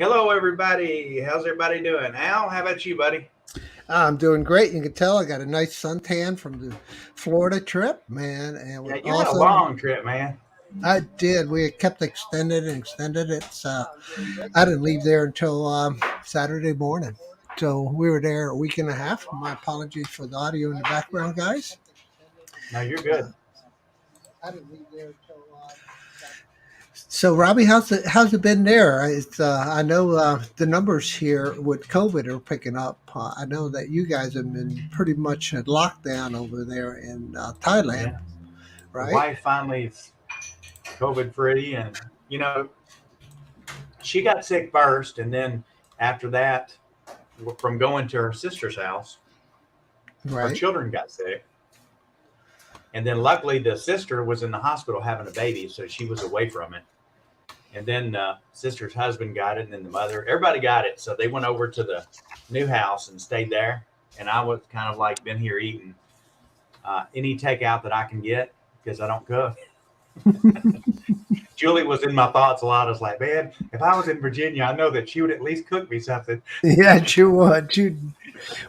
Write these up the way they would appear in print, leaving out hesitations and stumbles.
Hello, everybody. How's everybody doing? Al, how about you, buddy? I'm doing great. You can tell I got a nice suntan from the Florida trip, man. And it Yeah, was you had a awesome. long trip, man. I did. We kept extended and extended. I didn't leave there until Saturday morning. So we were there a week and a half. My apologies for the audio in the background, guys. No, you're Uh, good. I didn't leave there until So, Robbie, how's it been there? I know the numbers here with COVID are picking up. I know that you guys have been pretty much at lockdown over there in Thailand, Yeah, the right? wife finally is COVID free, and you know she got sick first, and then after that, from going to her sister's house, her Right. children got sick, and then luckily the sister was in the hospital having a baby, so she was away from it. And then sister's husband got it, and then the mother, everybody got it, so they went over to the new house and stayed there. And I was kind of like been here eating any takeout that I can get because I don't cook. Julie was in my thoughts a lot. I was like, man, if I was in Virginia, I know that she would at least cook me something. Yeah, you would.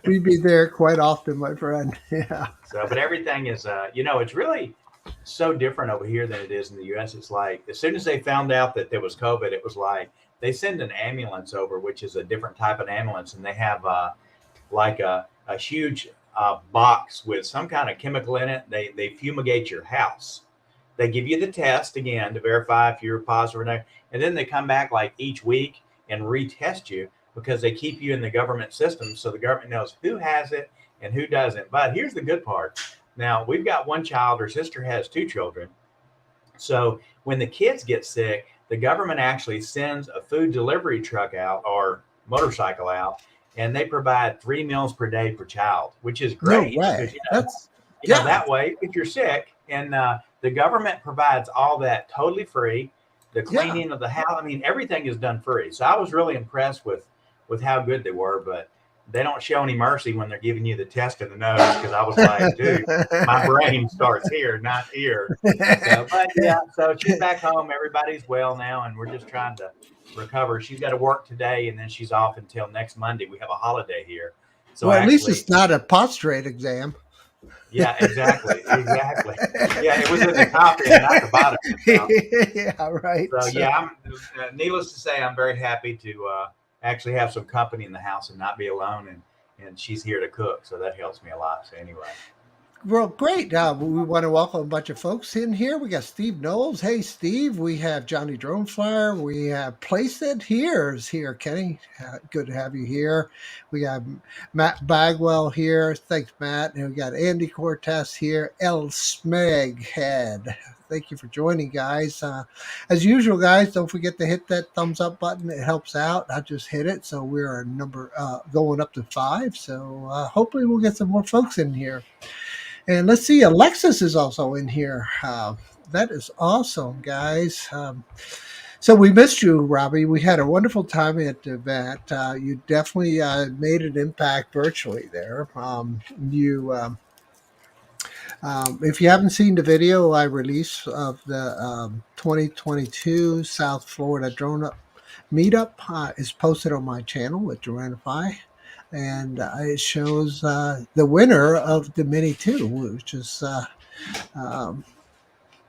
We'd be there quite often, my friend. Yeah. So, but everything is, it's really so different over here than it is in the U.S. It's like as soon as they found out that there was COVID, it was like they send an ambulance over, which is a different type of ambulance, and they have like a huge box with some kind of chemical in it. They fumigate your house. They give you the test again to verify if you're positive or not, and then they come back like each week and retest you because they keep you in the government system, so the government knows who has it and who doesn't. But here's the good part. Now we've got one child. Her sister has two children. So when the kids get sick, the government actually sends a food delivery truck out or motorcycle out, and they provide 3 meals per day per child, which is No great because way. That's yeah. that way if you're sick and the government provides all that totally free, the Yeah. cleaning of the house. I mean, everything is done free. So I was really impressed with how good they were, but they don't show any mercy when they're giving you the test in the nose because I was like, dude, my brain starts here, not here. So, but yeah, so she's back home. Everybody's well now, and we're just trying to recover. She's got to work today, and then she's off until next Monday. We have a holiday here, so Well, at least actually, it's not a prostrate exam. yeah, exactly, exactly. Yeah, it was in the top end, not the bottom end. Now, Yeah, right. so yeah, needless to say, I'm very happy to actually have some company in the house and not be alone, and she's here to cook, so that helps me a lot. So anyway, Well, great. We want to welcome a bunch of folks in here. We got Steve Knowles. Hey, Steve. We have Johnny Dronefire. We have Placid here. Is here, Kenny. Good to have you here. We got Matt Bagwell here. Thanks, Matt. And we got Andy Cortez here. El Smeg Head. Thank you for joining, guys. As usual, guys, don't forget to hit that thumbs up button. It helps out. I just hit it, so we're a number going up to 5. So hopefully we'll get some more folks in here. And let's see, Alexis is also in here. That is awesome, guys. So we missed you, Robbie. We had a wonderful time at the event. You definitely made an impact virtually there. If you haven't seen the video I released of the 2022 South Florida Drone Up Meetup, is posted on my channel at Duranify, and it shows the winner of the Mini 2, which is um,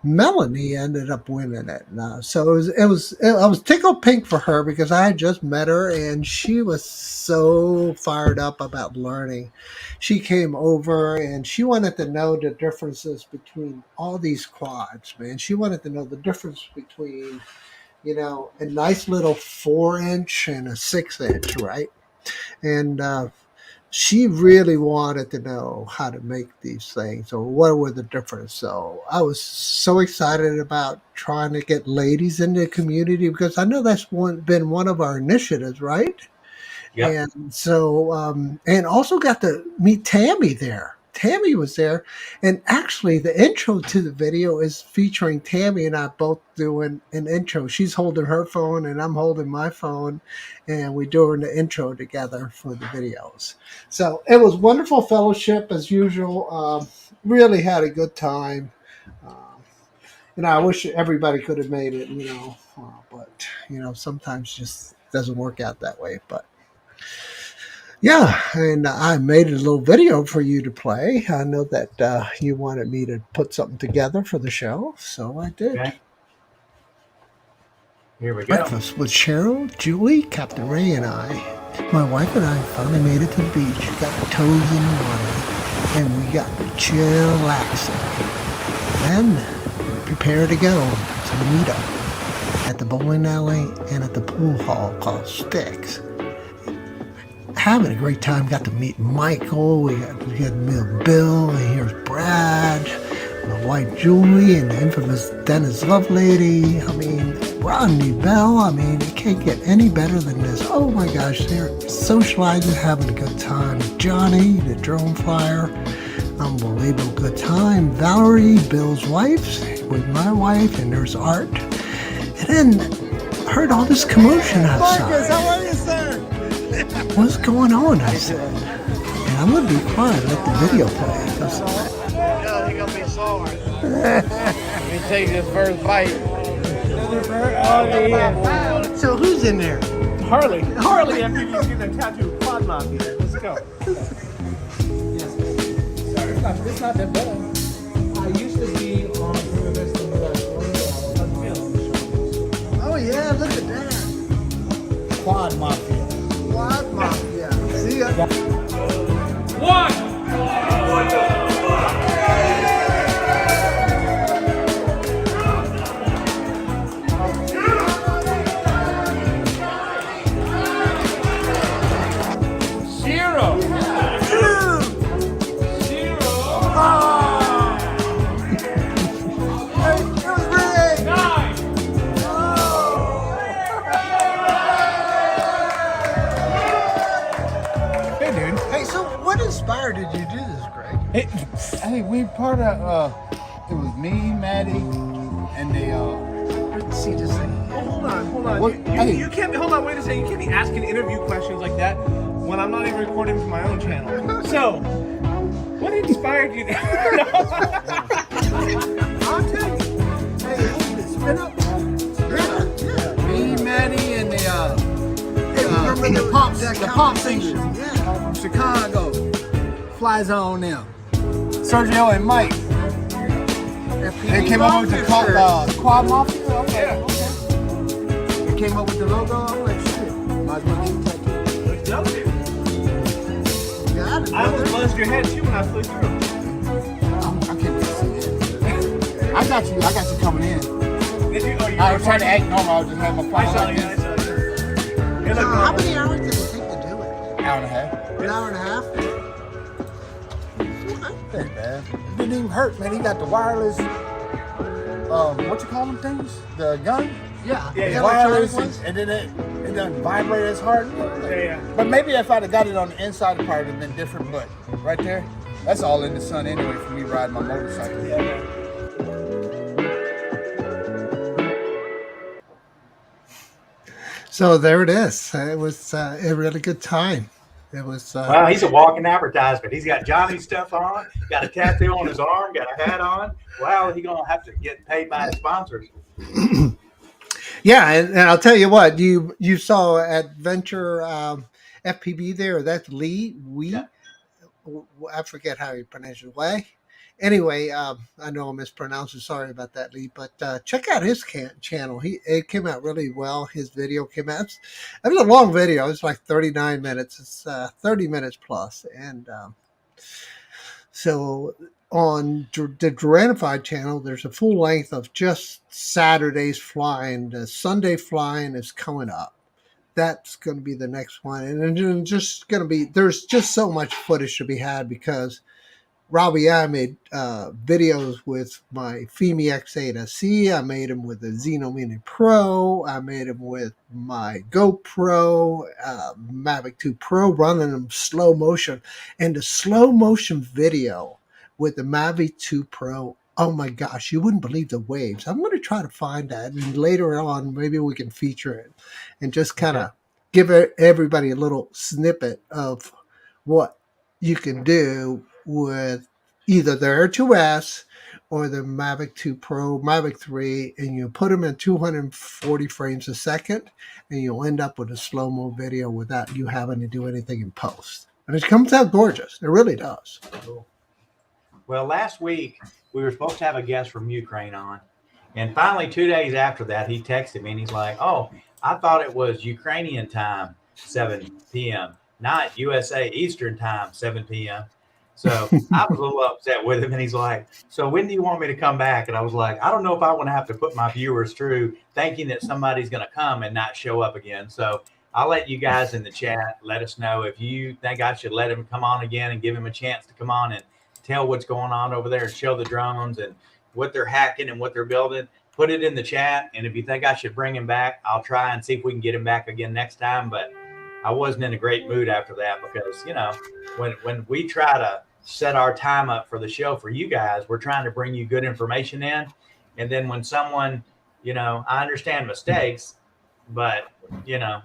Melanie ended up winning it. So I was tickled pink for her because I had just met her and she was so fired up about learning. She came over and she wanted to know the differences between all these quads, man. She wanted to know the difference between, a nice little 4 inch and a 6 inch, right? And she really wanted to know how to make these things or what were the difference. So I was so excited about trying to get ladies in the community because I know been one of our initiatives, right? yep. And so, and also got to meet Tammy there. Tammy was there, and actually, the intro to the video is featuring Tammy and I both doing an intro. She's holding her phone, and I'm holding my phone, and we're doing the intro together for the videos. So it was wonderful fellowship as usual. Really had a good time. Um, I wish everybody could have made it, but sometimes just doesn't work out that way. But yeah, and I made a little video for you to play. I know that you wanted me to put something together for the show, so I did. Okay, here we go. Breakfast with Cheryl, Julie, Captain Ray, and I. My wife and I finally made it to the beach. Got our toes in the water, and we got chillaxing. Then we prepare to go to the meetup at the bowling alley and at the pool hall called Sticks. Having a great time. Got to meet Michael. We got to meet Bill. And here's Brad, my wife Julie, and the infamous Dennis Lovelady. I mean, Rodney Bell. I mean, it can't get any better than this. Oh my gosh, they're socializing, having a good time. Johnny, the drone flyer. Unbelievable good time. Valerie, Bill's wife, with my wife, and there's Art. And then I heard all this commotion outside. Marcus, how are you, sir? What's going on? I said. And I'm going to be quiet, let the video play. Yeah, he gonna be sore. He take his first bite. Oh, yeah. So who's in there? Harley, MPV's getting a tattoo. Quad Mafia. Let's go. It's not that bad. I used to be on Oh yeah, look at that. Quad Mafia. Quad Mafia. See ya. One. Zero. Nine. Hey, dude. Hey, so what inspired did you do this, Greg? Hey, we part of, it was me, Maddie, and they, Let's see this thing. Hold on. What- hey. You can't. Hold on. Wait a second. You can't be asking interview questions like that when I'm not even recording for my own channel. So, what inspired you? I'll tell you. Hey, spin up. Yeah. me, Maddie, and the pop singers from Chicago. Flies on them. Sergio and Mike. They came up with the Quad Mafia. Okay. They came up with the logo. I'm like, shit. Might as well get a tattoo. Got it, I almost brother. buzzed your head too when I flew through. I can't wait to see it. I got you coming in. Did you? Oh, you I was trying to act normal. I was just having my I fun saw like you. this. I saw you. You're So like, how many hours did it take to do it? Hour and a half. An hour and a half? Ain't bad. Didn't even hurt, man. He got the wireless, what you call them things? The gun? Yeah. Yeah, The Wireless, electronic ones? and then it doesn't vibrate as hard. Yeah. But maybe if I'd have got it on the inside part, it'd have been different. But right there, that's all in the sun anyway for me riding my motorcycle. Yeah. So there it is. It was a really good time. It was. Wow, he's a walking advertisement. He's got Johnny stuff on, got a tattoo on his arm, got a hat on. Wow, he's gonna have to get paid by his sponsors. Yeah, and I'll tell you what, you saw Adventure FPB there. That's Lee. Yeah. I forget how you pronounce it. Way. Anyway, I know I'm mispronouncing. Sorry about that, Lee. But check out his channel. It came out really well. His video came out. It was a long video. It's like 39 minutes. It's 30 minutes plus. And so on the Duranified channel, there's a full length of just Saturday's flying. The Sunday flying is coming up. That's going to be the next one. And then just going to be, there's just so much footage to be had because Robby, I made videos with my Femi X8SE. I made them with the Xeno Mini Pro. I made them with my GoPro, Mavic 2 Pro, running them slow motion. And the slow motion video with the Mavic 2 Pro, oh my gosh, you wouldn't believe the waves. I'm going to try to find that. And later on, maybe we can feature it and just kind of give everybody a little snippet of what you can do with either the Air 2S or the Mavic 2 Pro, Mavic 3, and you put them in 240 frames a second, and you'll end up with a slow-mo video without you having to do anything in post. And it comes out gorgeous. It really does. Cool. Well, last week we were supposed to have a guest from Ukraine on, and finally 2 days after that, he texted me and he's like, "Oh, I thought it was Ukrainian time, 7 p.m., not USA Eastern time, 7 p.m." So I was a little upset with him, and he's like, "So when do you want me to come back?" And I was like, "I don't know if I want to have to put my viewers through thinking that somebody's going to come and not show up again." So I'll let you guys in the chat let us know if you think I should let him come on again and give him a chance to come on and tell what's going on over there and show the drones and what they're hacking and what they're building. Put it in the chat. And if you think I should bring him back, I'll try and see if we can get him back again next time. But I wasn't in a great mood after that because, you know, when we try to set our time up for the show for you guys, we're trying to bring you good information in. And then when someone, you know, I understand mistakes, but, you know,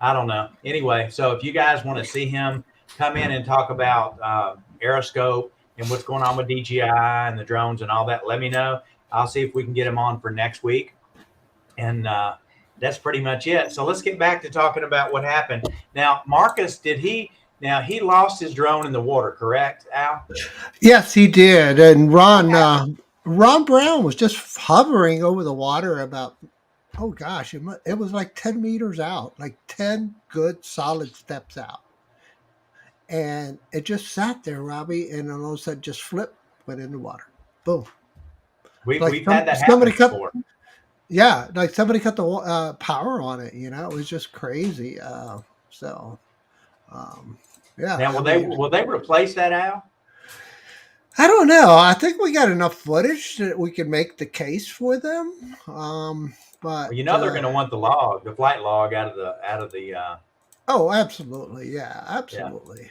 I don't know. Anyway, so if you guys want to see him come in and talk about Aeroscope and what's going on with DJI and the drones and all that, let me know. I'll see if we can get him on for next week. And that's pretty much it. So let's get back to talking about what happened. Now, Marcus, he lost his drone in the water, correct, Al? Yes, he did. And Ron Brown was just hovering over the water about, oh gosh, it was like 10 meters out, like 10 good solid steps out. And it just sat there, Robby, and then all of a sudden just flipped, went in the water. Boom. We've had that happen before. Yeah, like somebody cut the power on it. You know, it was just crazy. Yeah. Now, will they replace that, Al? I don't know. I think we got enough footage that we can make the case for them. But you know they're going to want the flight log out of the. Oh, absolutely. Yeah, absolutely.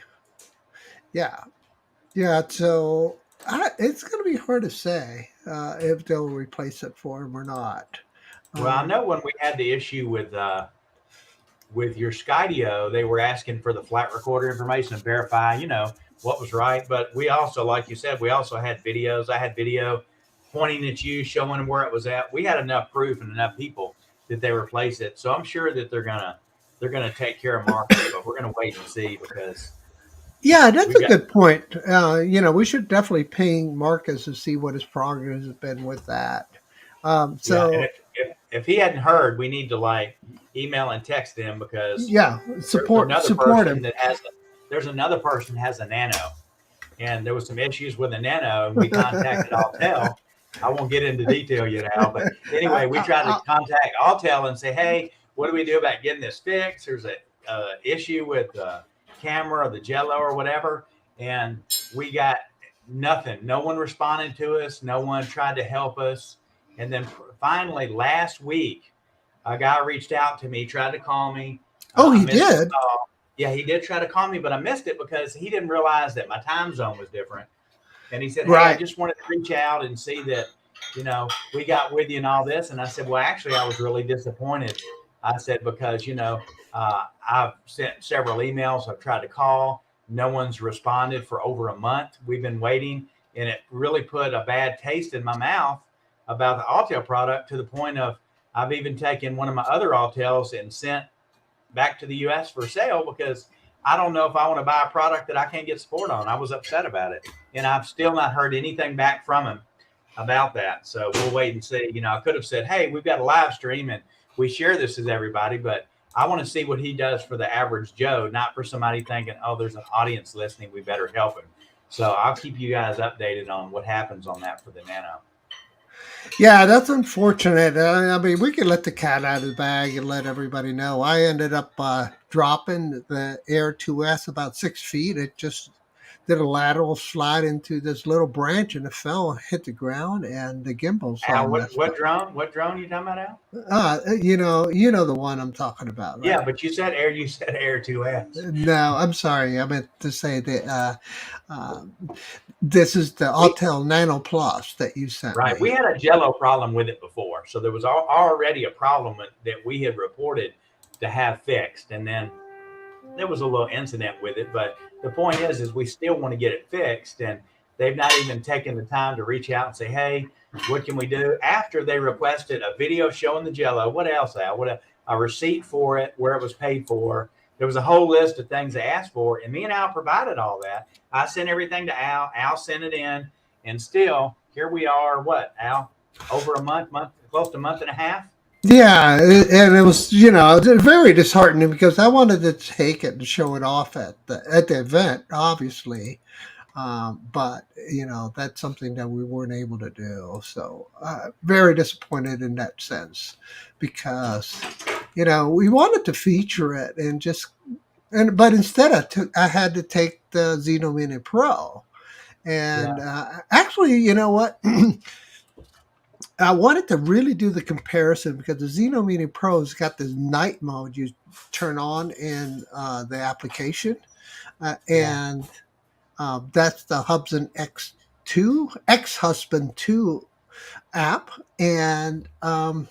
Yeah. So it's going to be hard to say if they'll replace it for him or not. Well, I know when we had the issue with your Skydio, they were asking for the flight recorder information and verify, you know, what was right. But we also, like you said, we also had videos. I had video pointing at you, showing where it was at. We had enough proof and enough people that they replace it. So I'm sure that they're gonna take care of Marcus, but we're gonna wait and see because. Yeah, that's a good point. You know, we should definitely ping Marcus to see what his progress has been with that. And if he hadn't heard, we need to like email and text him because support him. There's another person has a Nano, and there was some issues with a Nano, and we contacted Autel. I won't get into detail yet, Al, but anyway, we tried to contact Autel and say, hey, what do we do about getting this fixed? There's a issue with the camera or the Jello or whatever, and we got nothing. No one responded to us. No one tried to help us. And then finally, last week, a guy reached out to me, tried to call me. Oh, he did? Yeah, he did try to call me, but I missed it because he didn't realize that my time zone was different. And he said, hey, I just wanted to reach out and see that, you know, we got with you and all this. And I said, well, actually, I was really disappointed. I said, because, you know, I've sent several emails. I've tried to call. No one's responded for over a month. We've been waiting. And it really put a bad taste in my mouth about the Autel product to the point of I've even taken one of my other Autels and sent back to the U.S. for sale because I don't know if I want to buy a product that I can't get support on. I was upset about it. And I've still not heard anything back from him about that. So we'll wait and see. You know, I could have said, hey, we've got a live stream and we share this with everybody, but I want to see what he does for the average Joe, not for somebody thinking, oh, there's an audience listening, we better help him. So I'll keep you guys updated on what happens on that for the Nano. Yeah, that's unfortunate. I mean, we could let the cat out of the bag and let everybody know. I ended up dropping the Air 2S about 6 feet. It just did a lateral slide into this little branch and it fell and hit the ground and the gimbal. Al, what drone? What drone you talking about, Al? You know the one I'm talking about, right? Yeah, but you said Air 2S. No, I'm sorry. I meant to say that this is the Autel Nano Plus that you sent. Right. Me. We had a Jello problem with it before. So there was already a problem that we had reported to have fixed. And then there was a little incident with it. But the point is we still want to get it fixed. And They've not even taken the time to reach out and say, hey, what can we do? After they requested a video showing the Jello, what else, Al? What a receipt for it, where it was paid for. There was a whole list of things they asked for, and me and Al provided all that. I sent everything to Al. Al sent it in, and still, here we are, what, Al? Over a month, close to a month and a half? Yeah, and it was, very disheartening because I wanted to take it and show it off at the event, obviously. But that's something that we weren't able to do. So very disappointed in that sense because we wanted to feature it but instead I had to take the Xeno Mini Pro, and actually, you know what? I wanted to really do the comparison because the Xeno Mini Pro's got this night mode you turn on in the application, and that's the Hubsan X2, X-Husband 2 app. And I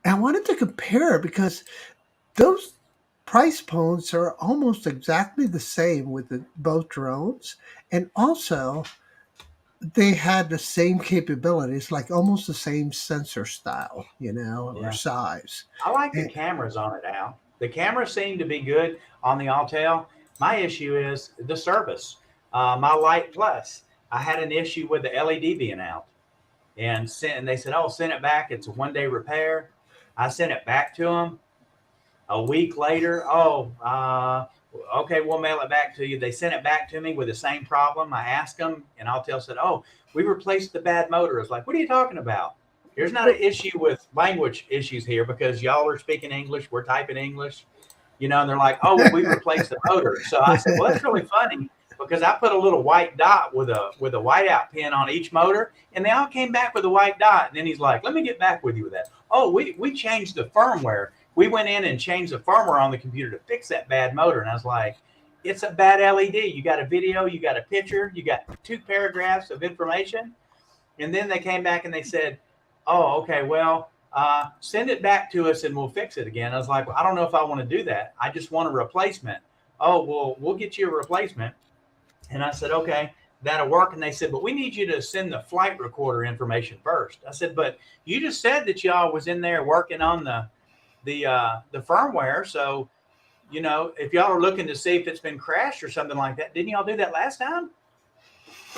wanted to compare because those price points are almost exactly the same with both drones. And also, they had the same capabilities, like almost the same sensor style, or size. I like the cameras on it, Al. The cameras seem to be good on the Autel. My issue is the service. My Light Plus, I had an issue with the LED being out, and they said, "Oh, send it back. It's a 1-day repair." I sent it back to them. A week later, okay, we'll mail it back to you. They sent it back to me with the same problem. I asked them, and Autel said, "Oh, we replaced the bad motor." I was like, "What are you talking about? There's not an issue with language issues here because y'all are speaking English, we're typing English, and they're like, "Oh, well, we replaced the motor." So I said, "Well, that's really funny because I put a little white dot with a whiteout pin on each motor, and they all came back with a white dot." And then he's like, "Let me get back with you with that." "Oh, we changed the firmware. We went in and changed the firmware on the computer to fix that bad motor." And I was like, "It's a bad LED. You got a video, you got a picture, you got 2 paragraphs of information." And then they came back and they said, "Oh, okay, well, send it back to us and we'll fix it again." I was like, "Well, I don't know if I want to do that. I just want a replacement." "Oh, well, we'll get you a replacement." And I said, "Okay, that'll work." And they said, "But we need you to send the flight recorder information first." I said, "But you just said that y'all was in there working on the firmware. So, if y'all are looking to see if it's been crashed or something like that, didn't y'all do that last time?"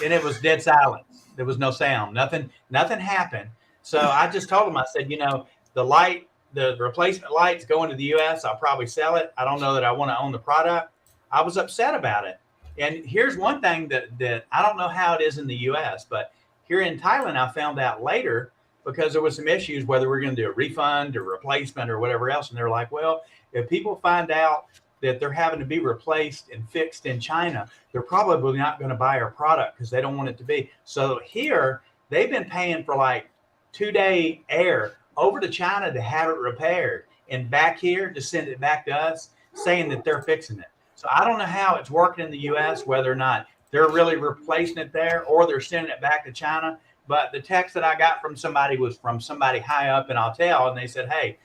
And it was dead silence. There was no sound. Nothing happened. So I just told them, I said, the replacement light's going to the US. I'll probably sell it. I don't know that I want to own the product. I was upset about it. And here's one thing that I don't know how it is in the US, but here in Thailand, I found out later because there was some issues whether we're going to do a refund or replacement or whatever else. And they're like, "Well, if people find out that they're having to be replaced and fixed in China, they're probably not going to buy our product because they don't want it to be." So here, they've been paying for like 2-day air over to China to have it repaired and back here to send it back to us saying that they're fixing it. So I don't know how it's working in the US, whether or not they're really replacing it there or they're sending it back to China. But the text that I got from somebody was from somebody high up in Autel, and they said, "Hey,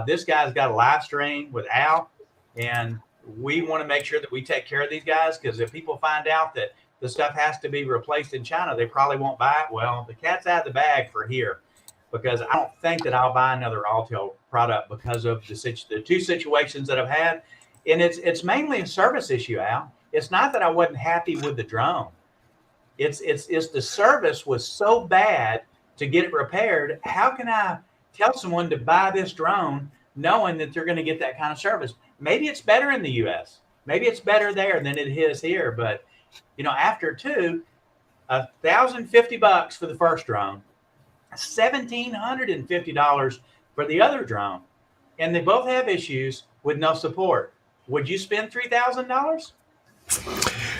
this guy's got a live stream with Al, and we want to make sure that we take care of these guys because if people find out that the stuff has to be replaced in China, they probably won't buy it." Well, the cat's out of the bag for here because I don't think that I'll buy another Autel product because of the 2 situations that I've had. And it's mainly a service issue, Al. It's not that I wasn't happy with the drone. It's the service was so bad to get it repaired. How can I tell someone to buy this drone knowing that they're going to get that kind of service? Maybe it's better in the US. Maybe it's better there than it is here. But, after 2, $1,050 for the first drone, $1,750 for the other drone. And they both have issues with no support. Would you spend $3,000?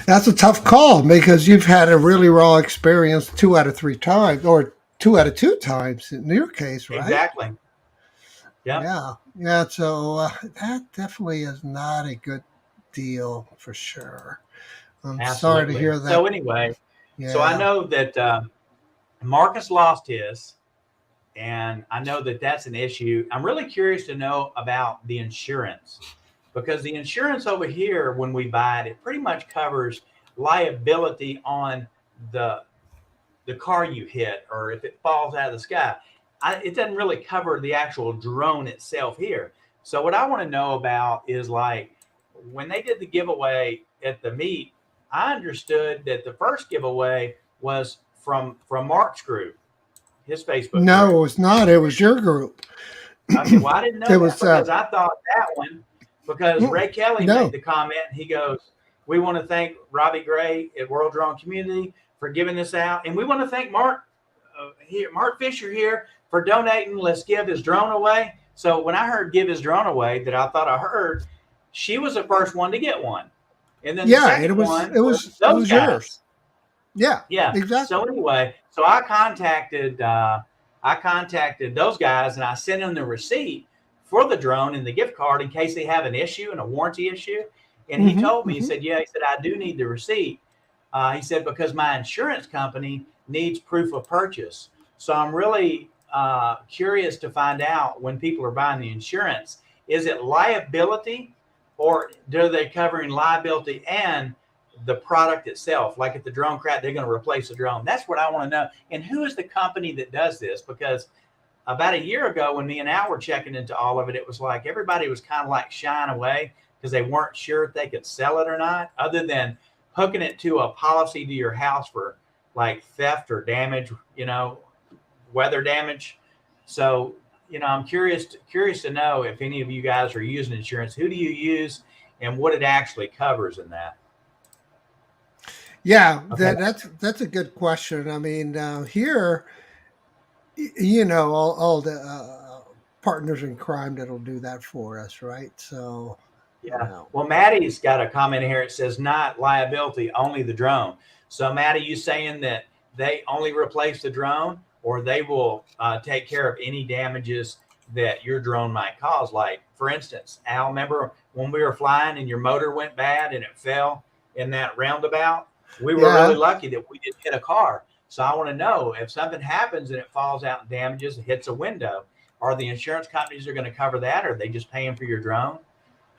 That's a tough call because you've had a really raw experience 2 out of 3 times, or 2 out of 2 times in your case, right? Exactly. Yeah. Yeah. So that definitely is not a good deal for sure. I'm sorry to hear that. So anyway, so I know that Marcus lost his, and I know that that's an issue. I'm really curious to know about the insurance. Because the insurance over here, when we buy it, it pretty much covers liability on the car you hit, or if it falls out of the sky. It doesn't really cover the actual drone itself here. So what I want to know about is, like, when they did the giveaway at the meet, I understood that the first giveaway was from Mark's group, his Facebook No, group. it was not. It was your group. Okay, well, I didn't know It that was because I thought that one, because Ray Kelly no. made the comment. He goes, "We want to thank Robby Gray at World Drone Community for giving this out, and we want to thank Mark Fisher here for donating. Let's give his drone away." So when I heard "give his drone away," that I thought I heard, she was the first one to get one, and then the Yeah, second it was one it was it those was guys. yours. Yeah, Yeah. exactly. So anyway, so I contacted those guys, and I sent them the receipt for the drone and the gift card in case they have an issue and a warranty issue. And he told me, he said, "Yeah," he said, "I do need the receipt." He said, "Because my insurance company needs proof of purchase." So I'm really curious to find out, when people are buying the insurance, is it liability, or are they covering liability and the product itself? Like if the drone crash, they're going to replace the drone. That's what I want to know. And who is the company that does this? Because about a year ago, when me and Al were checking into all of it, it was like everybody was kind of like shying away because they weren't sure if they could sell it or not, other than hooking it to a policy to your house for like theft or damage, weather damage. So, I'm curious to know if any of you guys are using insurance. Who do you use, and what it actually covers in that? Yeah, Okay. that's a good question. I mean, here, all the partners in crime that'll do that for us, right? So, Yeah. Well, Maddie's got a comment here. It says not liability, only the drone. So, Maddie, you saying that they only replace the drone, or they will take care of any damages that your drone might cause? Like, for instance, Al, remember when we were flying and your motor went bad and it fell in that roundabout? We were really yeah, lucky that we didn't hit a car. So I want to know, if something happens and it falls out and damages, it hits a window, are the insurance companies are going to cover that, or are they just paying for your drone?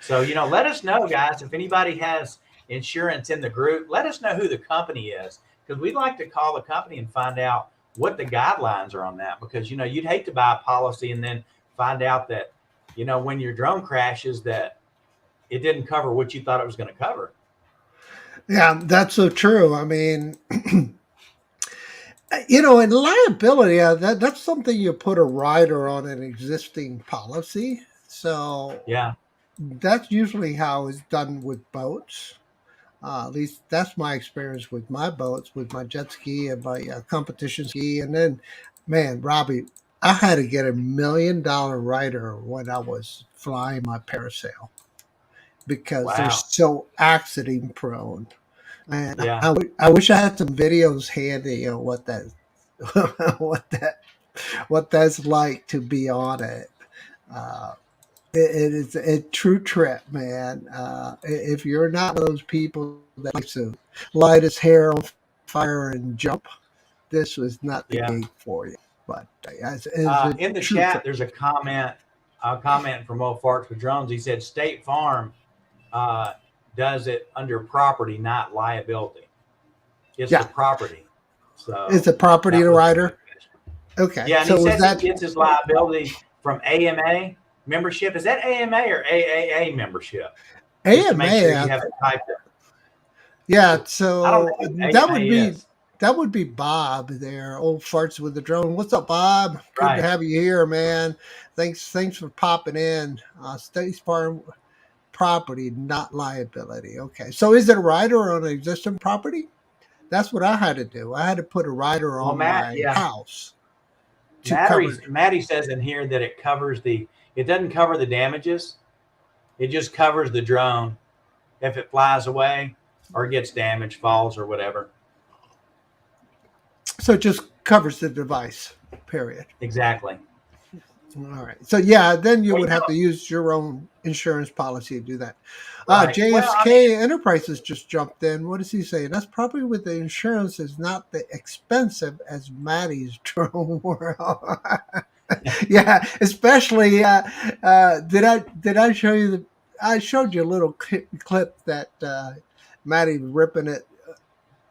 So, let us know, guys, if anybody has insurance in the group. Let us know who the company is, because we'd like to call the company and find out what the guidelines are on that. Because, you'd hate to buy a policy and then find out that, when your drone crashes, that it didn't cover what you thought it was going to cover. yeah, that's so true. I mean, in liability, that's something you put a rider on an existing policy. So Yeah. that's usually how it's done with boats. At least that's my experience with my boats, with my jet ski and my competition ski. And then, man, Robbie, I had to get $1 million rider when I was flying my parasail because they're Wow. so accident prone. And Yeah. I wish I had some videos handy, what that what that what that's like to be on it. Uh, it is a true trip, man. If you're not one of those people that likes to light his hair on fire and jump, this was not the Yeah. gig for you. But it's a In the true chat, trip. there's a comment from Old Farts with Drones. He said State Farm uh, does it under property, not liability. It's the Yeah, property. it's So a property that was the rider. question. Okay, Yeah, and he so was says he that gets his liability from AMA membership. Is that AMA or AAA membership? Just to make sure AMA? you haven't typed it. Yeah, I don't so know who AMA is. that would be Bob there, old farts with the drone. What's up, Bob? Good to Right. have you here, man. Thanks for popping in. State Farm property, not liability. Okay, so is it a rider on an existing property? That's what I had to do. I had to put a rider Well, on Matt, my yeah. house to cover. Maddie says in here that it doesn't cover the damages. It just covers the drone if it flies away or gets damaged, falls or whatever. So it just covers the device. Period. Exactly. All right. So yeah, then you Well, would have to use your own insurance policy to do that. right. Well, I mean, JSK Enterprises just jumped in. What is he saying? That's probably with the insurance is not the expensive as Maddie's drone world. Yeah, especially did I show you I showed you a little clip that Maddie ripping it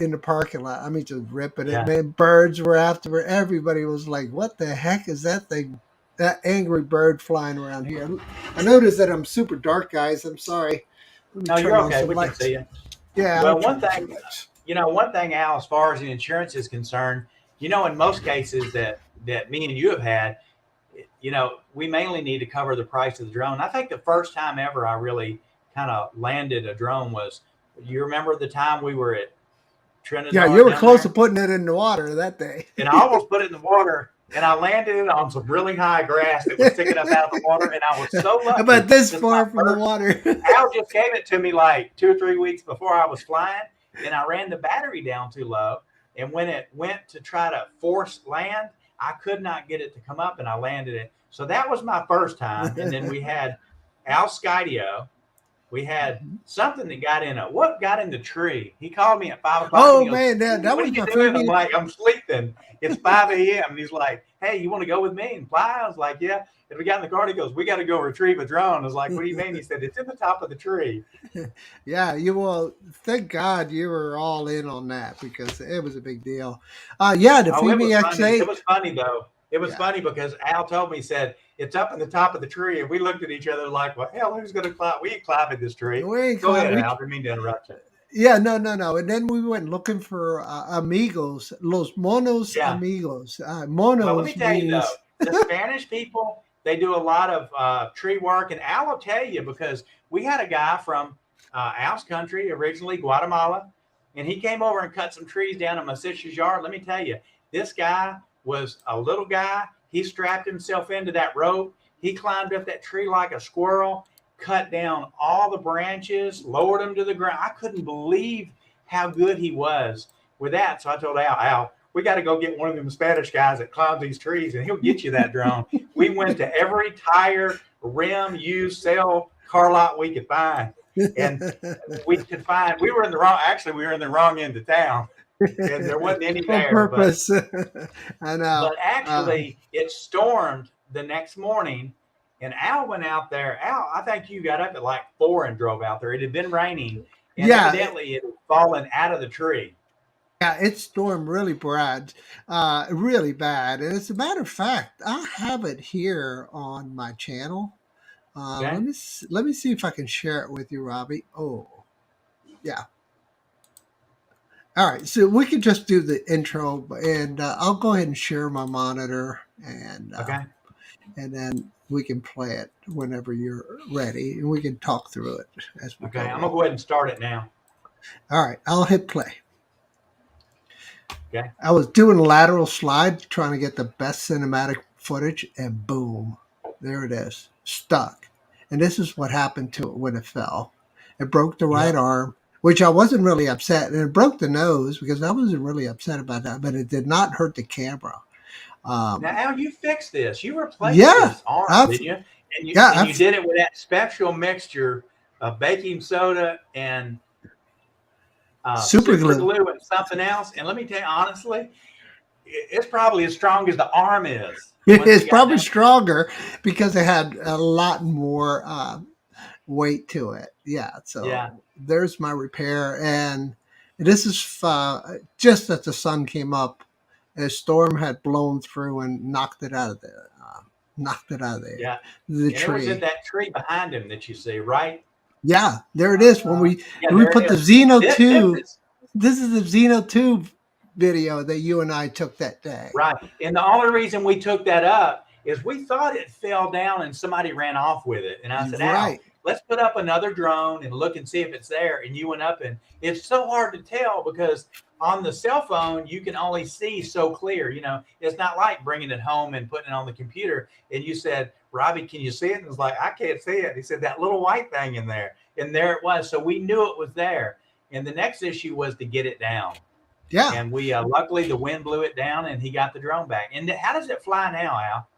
in the parking lot. I mean, just ripping it, Yeah. man. Birds were after it. Everybody was like, "What the heck is that thing? That angry bird flying around here?" I noticed that I'm super dark, guys. I'm sorry. Let me No, turn you're on okay. some We can lights. see you. Yeah, I'll Well, one turn on some thing, lights. one thing, Al, as far as the insurance is concerned, in most cases that me and you have had, we mainly need to cover the price of the drone. I think the first time ever I really kind of landed a drone was, you remember the time we were at Yeah, you Trinidad were down close to there, putting it in the water that day. and I almost put it in the water, and I landed it on some really high grass that was sticking up out of the water, and I was so About lucky. this This is my far from the first. water. Al just gave it to me like 2 or 3 weeks before I was flying, and I ran the battery down too low. And when it went to try to force land, I could not get it to come up, and I landed it. So that was my first time. And then we had Al Skydio. We had something that got in what got in the tree. He called me at 5 o'clock and Oh he goes, man, that "What are was you my doing?" I'm favorite. like, "I'm sleeping. It's 5 a.m." And he's like, "Hey, you want to go with me and fly?" I was like, "Yeah." And we got in the car and he goes, "We got to go retrieve a drone." I was like, "What do you mean?" He said, "It's in the top of the tree." Yeah, you will. Thank God you were all in on that because it was a big deal. Yeah, the Oh, it was Phoebe funny. It X8. was funny though. It was Yeah, funny because Al told me, he said, "It's up in the top of the tree." And we looked at each other like, "Well, hell, who's going to climb? We ain't climbing this tree." we ain't Go climb. ahead, Al. I didn't mean to interrupt you. Yeah, no. And then we went looking for amigos, los monos Yeah. amigos. Well, let me Monos tell you though, means the Spanish people, they do a lot of tree work. And Al will tell you, because we had a guy from Al's country, originally Guatemala, and he came over and cut some trees down in my sister's yard. Let me tell you, this guy was a little guy. He strapped himself into that rope. He climbed up that tree like a squirrel, cut down all the branches, lowered them to the ground. I couldn't believe how good he was with that. So I told Al, we got to go get one of them Spanish guys that climbs these trees and he'll get you that drone. We went to every tire, rim, used, sell car lot we could find. And we were in the wrong end of town and there wasn't any on there. purpose. I know. But actually, it stormed the next morning, and Al went out there. Al, I think you got up at like 4 and drove out there. It had been raining, and Yeah, evidently it had fallen out of the tree. yeah, it stormed really bad. And as a matter of fact, I have it here on my channel. Okay. Let me see if I can share it with you, Robbie. Oh, yeah. All right, so we can just do the intro, and I'll go ahead and share my monitor, Okay. and then we can play it whenever you're ready, and we can talk through it as we Okay. go I'm gonna along. go ahead and start it now. All right, I'll hit play. Okay. I was doing a lateral slide trying to get the best cinematic footage, and boom, there it is, stuck. And this is what happened to it when it fell. It broke the right Yep. arm, which I wasn't really upset, and it broke the nose because I wasn't really upset about that, but it did not hurt the camera. Now, Um, Al, you fixed this. You replaced yeah, this arm, I've didn't you? And you yeah, and you did it with that special mixture of baking soda and super super glue. glue and something else. And let me tell you honestly, it's probably as strong as the arm is. Once It's you got probably done. stronger because it had a lot more weight to it. Yeah. Yeah. So there's my repair. And this is just as the sun came up, a storm had blown through and knocked it out of Yeah. the And it was at tree. that tree behind him that you see, right? Yeah, there it is. When Yeah, we there put it the is. Xeno This 2, is this is the Xeno 2 video that you and I took that day. right. And the only reason we took that up is we thought it fell down and somebody ran off with it. And I said, Al, Right. let's put up another drone and look and see if it's there. And you went up, and it's so hard to tell because on the cell phone, you can only see so clear. It's not like bringing it home and putting it on the computer. And you said, Robby, can you see it? And it's like, I can't see it. He said, that little white thing in there. And there it was. So we knew it was there. And the next issue was to get it down. Yeah. And we luckily the wind blew it down and he got the drone back. And how does it fly now, Al?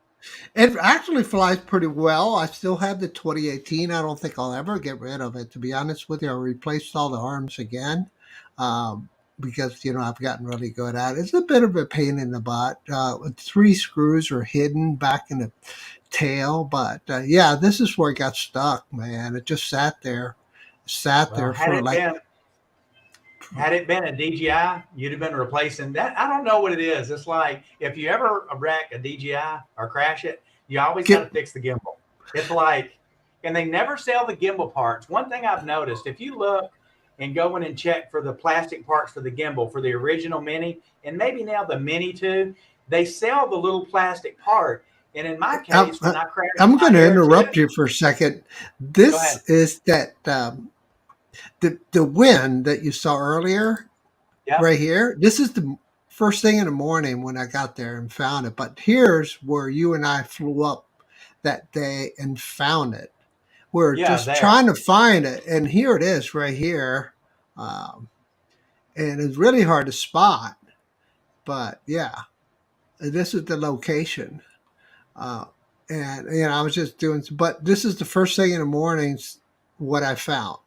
It actually flies pretty well. I still have the 2018. I don't think I'll ever get rid of it. To be honest with you, I replaced all the arms again because I've gotten really good at it. It's a bit of a pain in the butt. 3 screws are hidden back in the tail, but yeah, this is where it got stuck, man. It just sat there Well, had for it been Had it been a DJI, you'd have been replacing that. I don't know what it is. It's like if you ever wreck a DJI or crash it, you always got to fix the gimbal. It's like, and they never sell the gimbal parts. One thing I've noticed, if you look and go in and check for the plastic parts for the gimbal for the original Mini, and maybe now the Mini too, they sell the little plastic part. And in my case, when I crashed, I'm going to Air interrupt 2, you for a second. go ahead. This is that the wind that you saw earlier, Yep. right here. This is the first thing in the morning when I got there and found it. But here's where you and I flew up that day and found it. We're Yeah, just there. trying to find it, and here it is, right here. And it's really hard to spot. But yeah, this is the location. And I was just doing, but this is the first thing in the mornings what I found,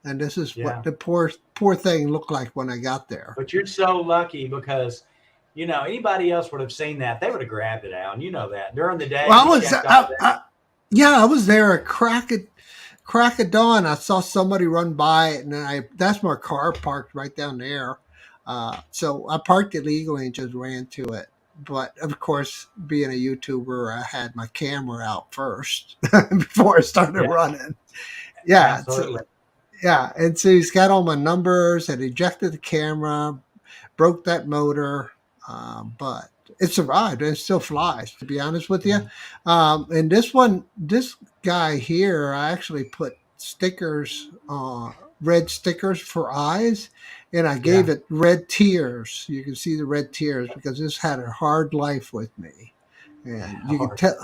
and this is Yeah. what the poor thing looked like when I got there. But you're so lucky because, anybody else would have seen that. They would have grabbed it out. And you know that. During the day, Well, you checked all that. I was there at crack of dawn. I saw somebody run by it, and that's my car parked right down there. So I parked illegally and just ran to it. But of course, being a YouTuber, I had my camera out first before I started running. Yeah, Absolutely. and so he's got all my numbers and ejected the camera, broke that motor, but it survived and it still flies, to be honest with you. And this guy here, I actually put stickers, red stickers for eyes, and I gave it red tears. You can see the red tears because this had a hard life with me. And you can tell.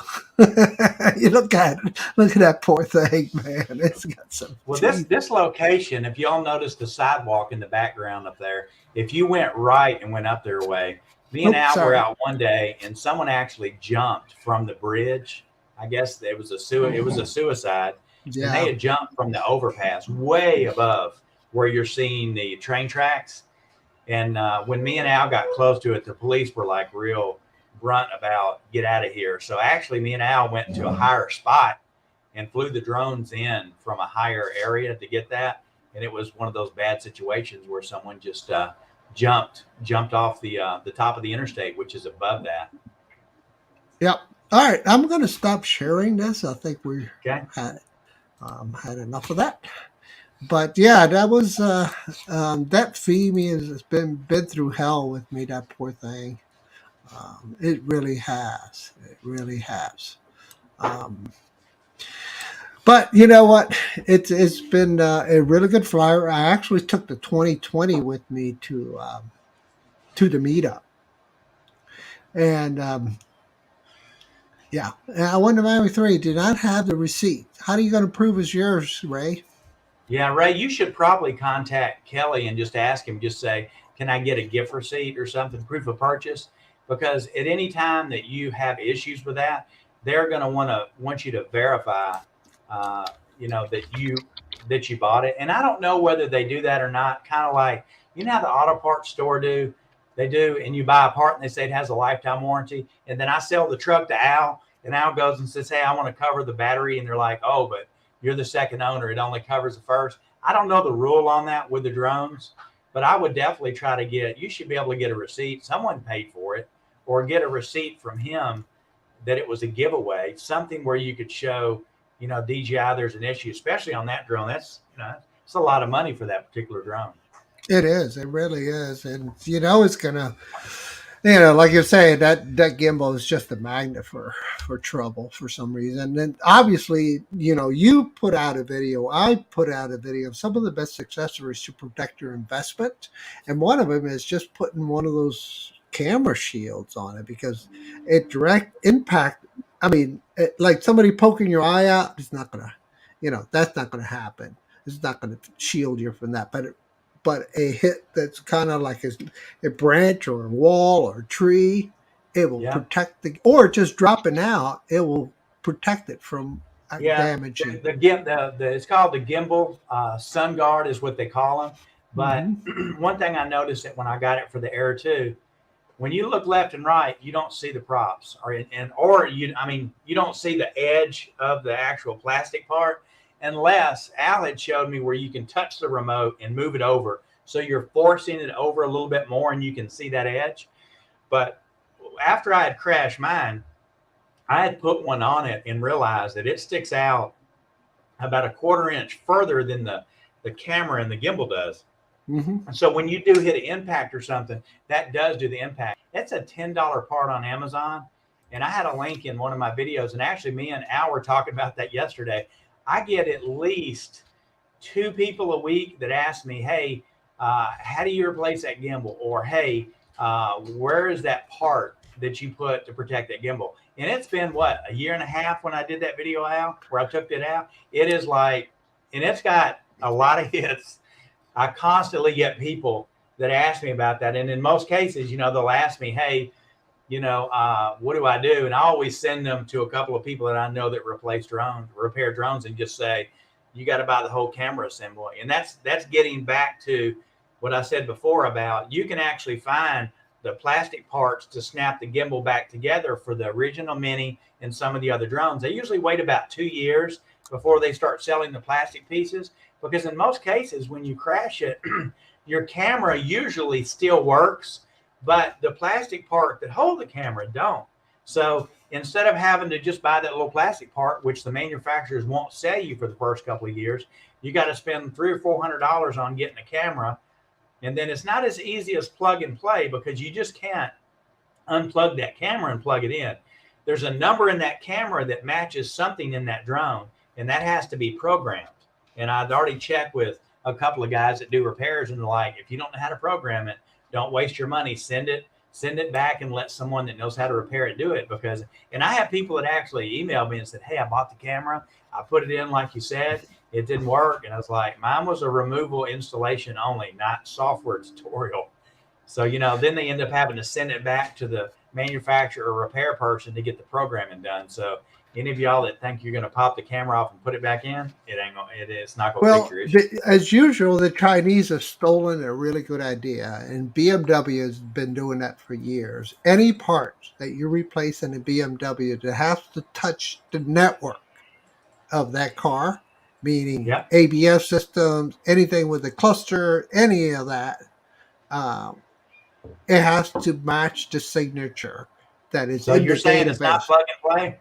You look at that poor thing, man. It's got some. Well, this location, if y'all notice the sidewalk in the background up there, if you went right and went up their way, me and Al were out one day, and someone actually jumped from the bridge. I guess it was a suicide. Yeah. And they had jumped from the overpass way above where you're seeing the train tracks. And when me and Al got close to it, the police were like real brunt about get out of here. So actually me and Al went to a higher spot and flew the drones in from a higher area to get that. And it was one of those bad situations where someone just jumped off the top of the interstate, which is above that. Yep. All right. I'm going to stop sharing this. I think we Okay. had enough of that. But yeah, that was that Phoebe has been through hell with me. That poor thing. It really has. It really has. But you know what? It's been a really good flyer. I actually took the 2020 with me to the meetup, and yeah, and I went to Miami 3. Did not have the receipt. How are you going to prove it's yours, Ray? Yeah, Ray, you should probably contact Kelly and just ask him. Just say, "Can I get a gift receipt or something, proof of purchase?" Because at any time that you have issues with that, they're going to want you to verify, that you bought it. And I don't know whether they do that or not. Kind of like how the auto parts store do. They do, and you buy a part and they say it has a lifetime warranty. And then I sell the truck to Al, and Al goes and says, "Hey, I want to cover the battery," and they're like, "Oh, but you're the second owner. It only covers the first." I don't know the rule on that with the drones, but I would definitely try to you should be able to get a receipt. Someone paid for it, or get a receipt from him that it was a giveaway, something where you could show, DJI, there's an issue, especially on that drone. That's, it's a lot of money for that particular drone. It is. It really is. And, it's going to, like you're saying, that gimbal is just a magnet for trouble for some reason. And obviously, you put out a video, I put out a video of some of the best accessories to protect your investment. And one of them is just putting one of those camera shields on it, because it direct impact. I mean, like somebody poking your eye out, it's not going to, that's not going to happen. It's not going to shield you from that. But a hit that's kind of like a branch or a wall or a tree, it will protect or just dropping out, it will protect it from damaging. It's called the gimbal. Sun Guard is what they call them. But one thing I noticed that when I got it for the Air 2, when you look left and right, you don't see the props, or you don't see the edge of the actual plastic part, unless Al had showed me where you can touch the remote and move it over So you're forcing it over a little bit more and you can see that edge. But after I had crashed mine, I had put one on it and realized that it sticks out about a quarter inch further than the camera and the gimbal does. Mm-hmm. So when you do hit an impact or something, that does do the impact. That's a $10 part on Amazon. And I had a link in one of my videos. And actually, me and Al were talking about that yesterday. I get at least 2 people a week that ask me, hey, how do you replace that gimbal? Or, hey, where is that part that you put to protect that gimbal? And it's been, what, a year and a half when I did that video out where I took it out. It is like, and it's got a lot of hits. I constantly get people that ask me about that. And in most cases, they'll ask me, hey, what do I do? And I always send them to a couple of people that I know that repair drones and just say, you got to buy the whole camera assembly. And that's getting back to what I said before about you can actually find the plastic parts to snap the gimbal back together for the original Mini and some of the other drones. They usually wait about 2 years before they start selling the plastic pieces, because in most cases, when you crash it, your camera usually still works, but the plastic part that hold the camera don't. So instead of having to just buy that little plastic part, which the manufacturers won't sell you for the first couple of years, you got to spend $300 or $400 on getting a camera. And then it's not as easy as plug and play, because you just can't unplug that camera and plug it in. There's a number in that camera that matches something in that drone, and that has to be programmed. And I'd already checked with a couple of guys that do repairs, and they're like, if you don't know how to program it, don't waste your money. Send it back and let someone that knows how to repair it do it. Because, and I have people that actually emailed me and said, hey, I bought the camera. I put it in like you said. It didn't work. And I was like, mine was a removal installation only, not software tutorial. So, then they end up having to send it back to the manufacturer or repair person to get the programming done. So any of y'all that think you're going to pop the camera off and put it back in, it's not going to fix your issue. As usual, the Chinese have stolen a really good idea, and BMW has been doing that for years. Any parts that you replace in a BMW that has to touch the network of that car, meaning ABS systems, anything with a cluster, any of that, it has to match the signature that is in the database. So you're saying it's not plug and play?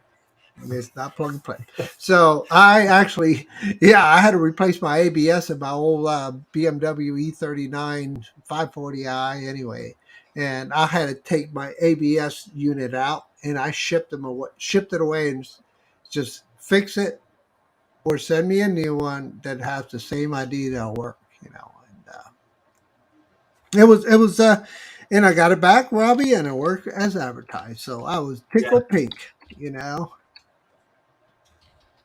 It's not plug and play. So I actually, I had to replace my ABS in my old BMW E39 540i anyway. And I had to take my ABS unit out, and I shipped it away and just fix it or send me a new one that has the same ID that'll work, And it was and I got it back, Robby, and it worked as advertised. So I was tickled pink,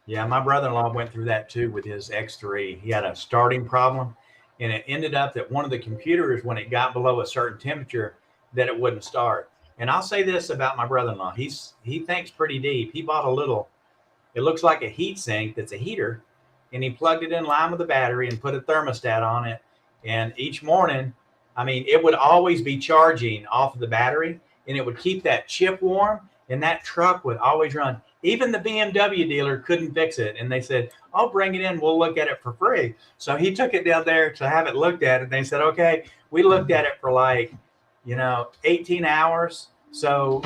Yeah, my brother-in-law went through that too with his X3. He had a starting problem, and it ended up that one of the computers, when it got below a certain temperature, that it wouldn't start. And I'll say this about my brother-in-law. He thinks pretty deep. He bought a little, it looks like a heat sink that's a heater, and he plugged it in line with the battery and put a thermostat on it. And each morning, it would always be charging off of the battery, and it would keep that chip warm, and that truck would always run. Even the BMW dealer couldn't fix it. And they said, oh, bring it in. We'll look at it for free. So he took it down there to have it looked at. And they said, okay, we looked at it for 18 hours. So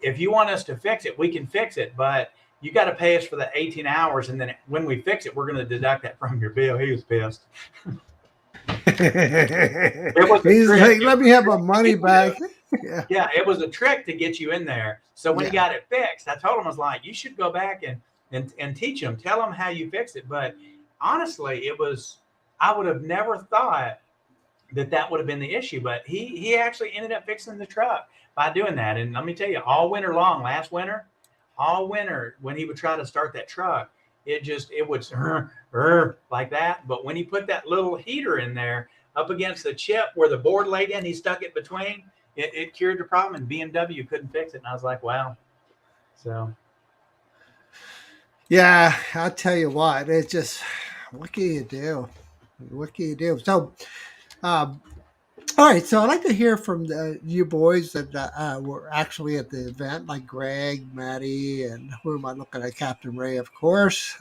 if you want us to fix it, we can fix it. But you got to pay us for the 18 hours. And then when we fix it, we're going to deduct that from your bill. He was pissed. He's like, let me have my money back. Yeah, it was a trick to get you in there. So when he got it fixed, I told him, I was like, you should go back and teach him, tell him how you fix it. But honestly, I would have never thought that would have been the issue. But he actually ended up fixing the truck by doing that. And let me tell you, all winter long, last winter, when he would try to start that truck, it would like that. But when he put that little heater in there up against the chip where the board laid in, he stuck it between. It cured the problem, and BMW couldn't fix it. And I was like, wow. So. Yeah, I'll tell you what. It's just, what can you do? What can you do? So, all right. So I'd like to hear from you boys that were actually at the event, like Greg, Maddie, and who am I looking at? Captain Ray, of course.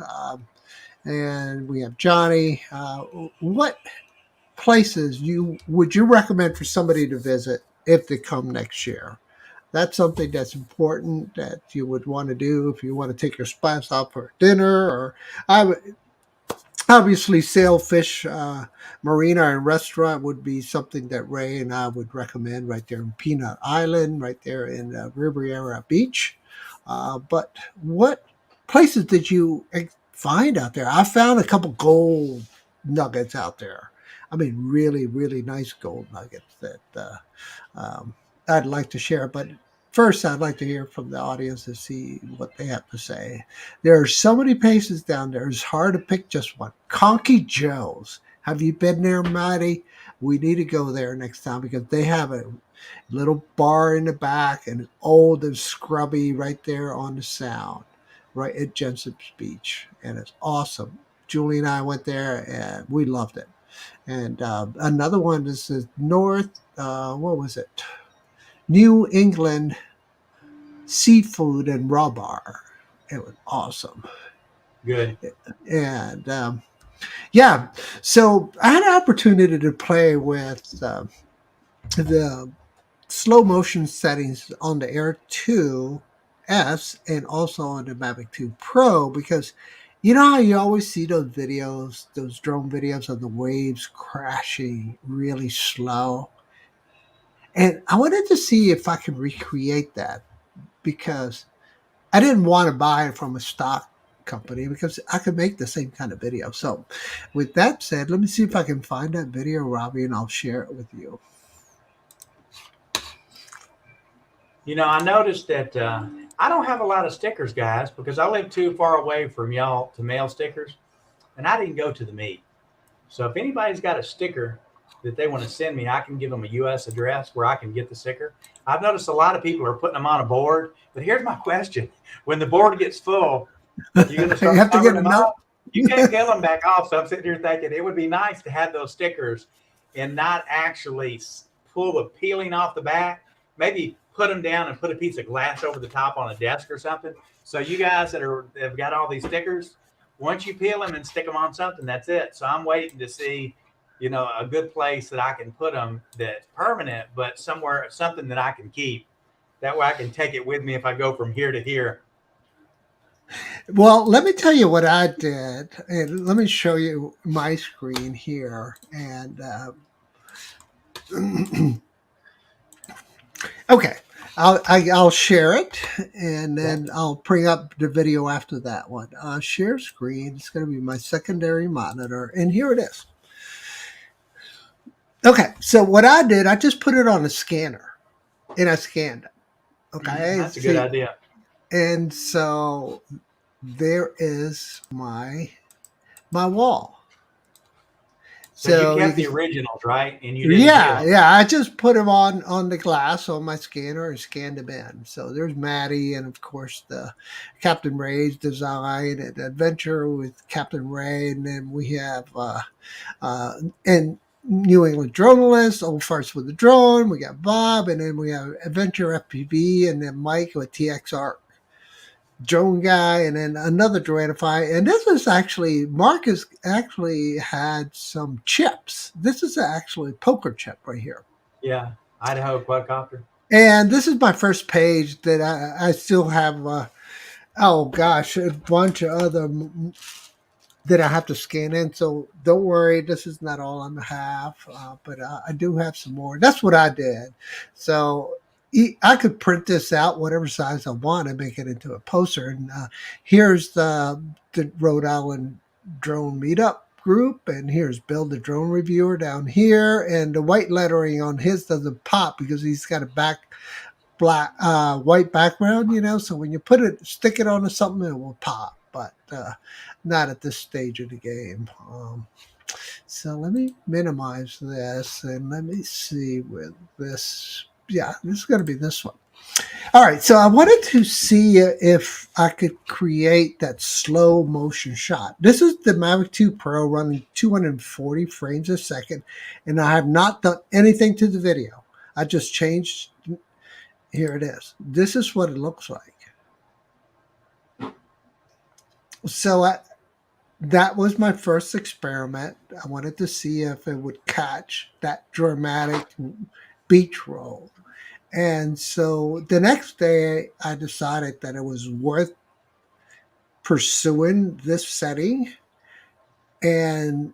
And we have Johnny. places would you recommend for somebody to visit if they come next year? That's something that's important that you would want to do if you want to take your spouse out for dinner. Or I would obviously Sailfish Marina and Restaurant would be something that Ray and I would recommend right there in Peanut Island, right there in Riviera Beach. But what places did you find out there? I found a couple gold nuggets out there. I mean, really, really nice gold nuggets that I'd like to share. But first, I'd like to hear from the audience to see what they have to say. There are so many places down there. It's hard to pick just one. Conky Joe's. Have you been there, Maddie? We need to go there next time because they have a little bar in the back and old and scrubby right there on the Sound, right at Jensop's Beach. And it's awesome. Julie and I went there and we loved it. And another one is the North, what was it? New England Seafood and Raw Bar. It was awesome. Good. And yeah, so I had an opportunity to play with the slow motion settings on the Air 2S and also on the Mavic 2 Pro because you know how you always see those videos, those drone videos of the waves crashing really slow? And I wanted to see if I could recreate that because I didn't want to buy it from a stock company because I could make the same kind of video. So with that said, let me see if I can find that video, Robby, and I'll share it with you. You know, I noticed that I don't have a lot of stickers, guys, because I live too far away from y'all to mail stickers, and I didn't go to the meet. So if anybody's got a sticker that they want to send me, I can give them a U.S. address where I can get the sticker. I've noticed a lot of people are putting them on a board, but here's my question. When the board gets full, you're going to start you have to get them off? You can't peel them back off. So I'm sitting here thinking it would be nice to have those stickers and not actually pull the peeling off the back. Maybe put them down and put a piece of glass over the top on a desk or something. So you guys that have got all these stickers, once you peel them and stick them on something, that's it. So I'm waiting to see, you know, a good place that I can put them that's permanent, but somewhere, something that I can keep. That way I can take it with me if I go from here to here. Well, let me tell you what I did. And let me show you my screen here. And okay, I'll share it, and then I'll bring up the video after that one. Share screen. It's going to be my secondary monitor, and here it is. Okay, so what I did, I just put it on a scanner, and I scanned it. Okay, that's a good idea. And so there is my wall. So you kept the originals, right? And you didn't yeah. I just put them on the glass on my scanner and scanned them in. So there's Maddie, and of course the Captain Ray's design and adventure with Captain Ray, and then we have and New England Dronalist, Old Farts with the Drone. We got Bob, and then we have Adventure FPV, and then Mike with TXR drone guy, and then another Droneify. And this is actually, Mark has actually had some chips. This is actually poker chip right here. Yeah, Idaho quadcopter. And this is my first page that I still have, oh gosh, a bunch of other that I have to scan in. So don't worry, this is not all I'm have, but I do have some more. That's what I did. So I could print this out, whatever size I want, and make it into a poster. And here's the Rhode Island Drone Meetup group, and here's Bill the Drone Reviewer down here. And the white lettering on his doesn't pop because he's got a white background, you know. So when you stick it onto something, it will pop, but not at this stage of the game. So let me minimize this, and let me see with this. Yeah, this is going to be this one. All right, so I wanted to see if I could create that slow motion shot. This is the Mavic 2 Pro running 240 frames a second, and I have not done anything to the video. I just changed. Here it is. This is what it looks like. So that was my first experiment. I wanted to see if it would catch that dramatic beach roll. And so the next day, I decided that it was worth pursuing this setting and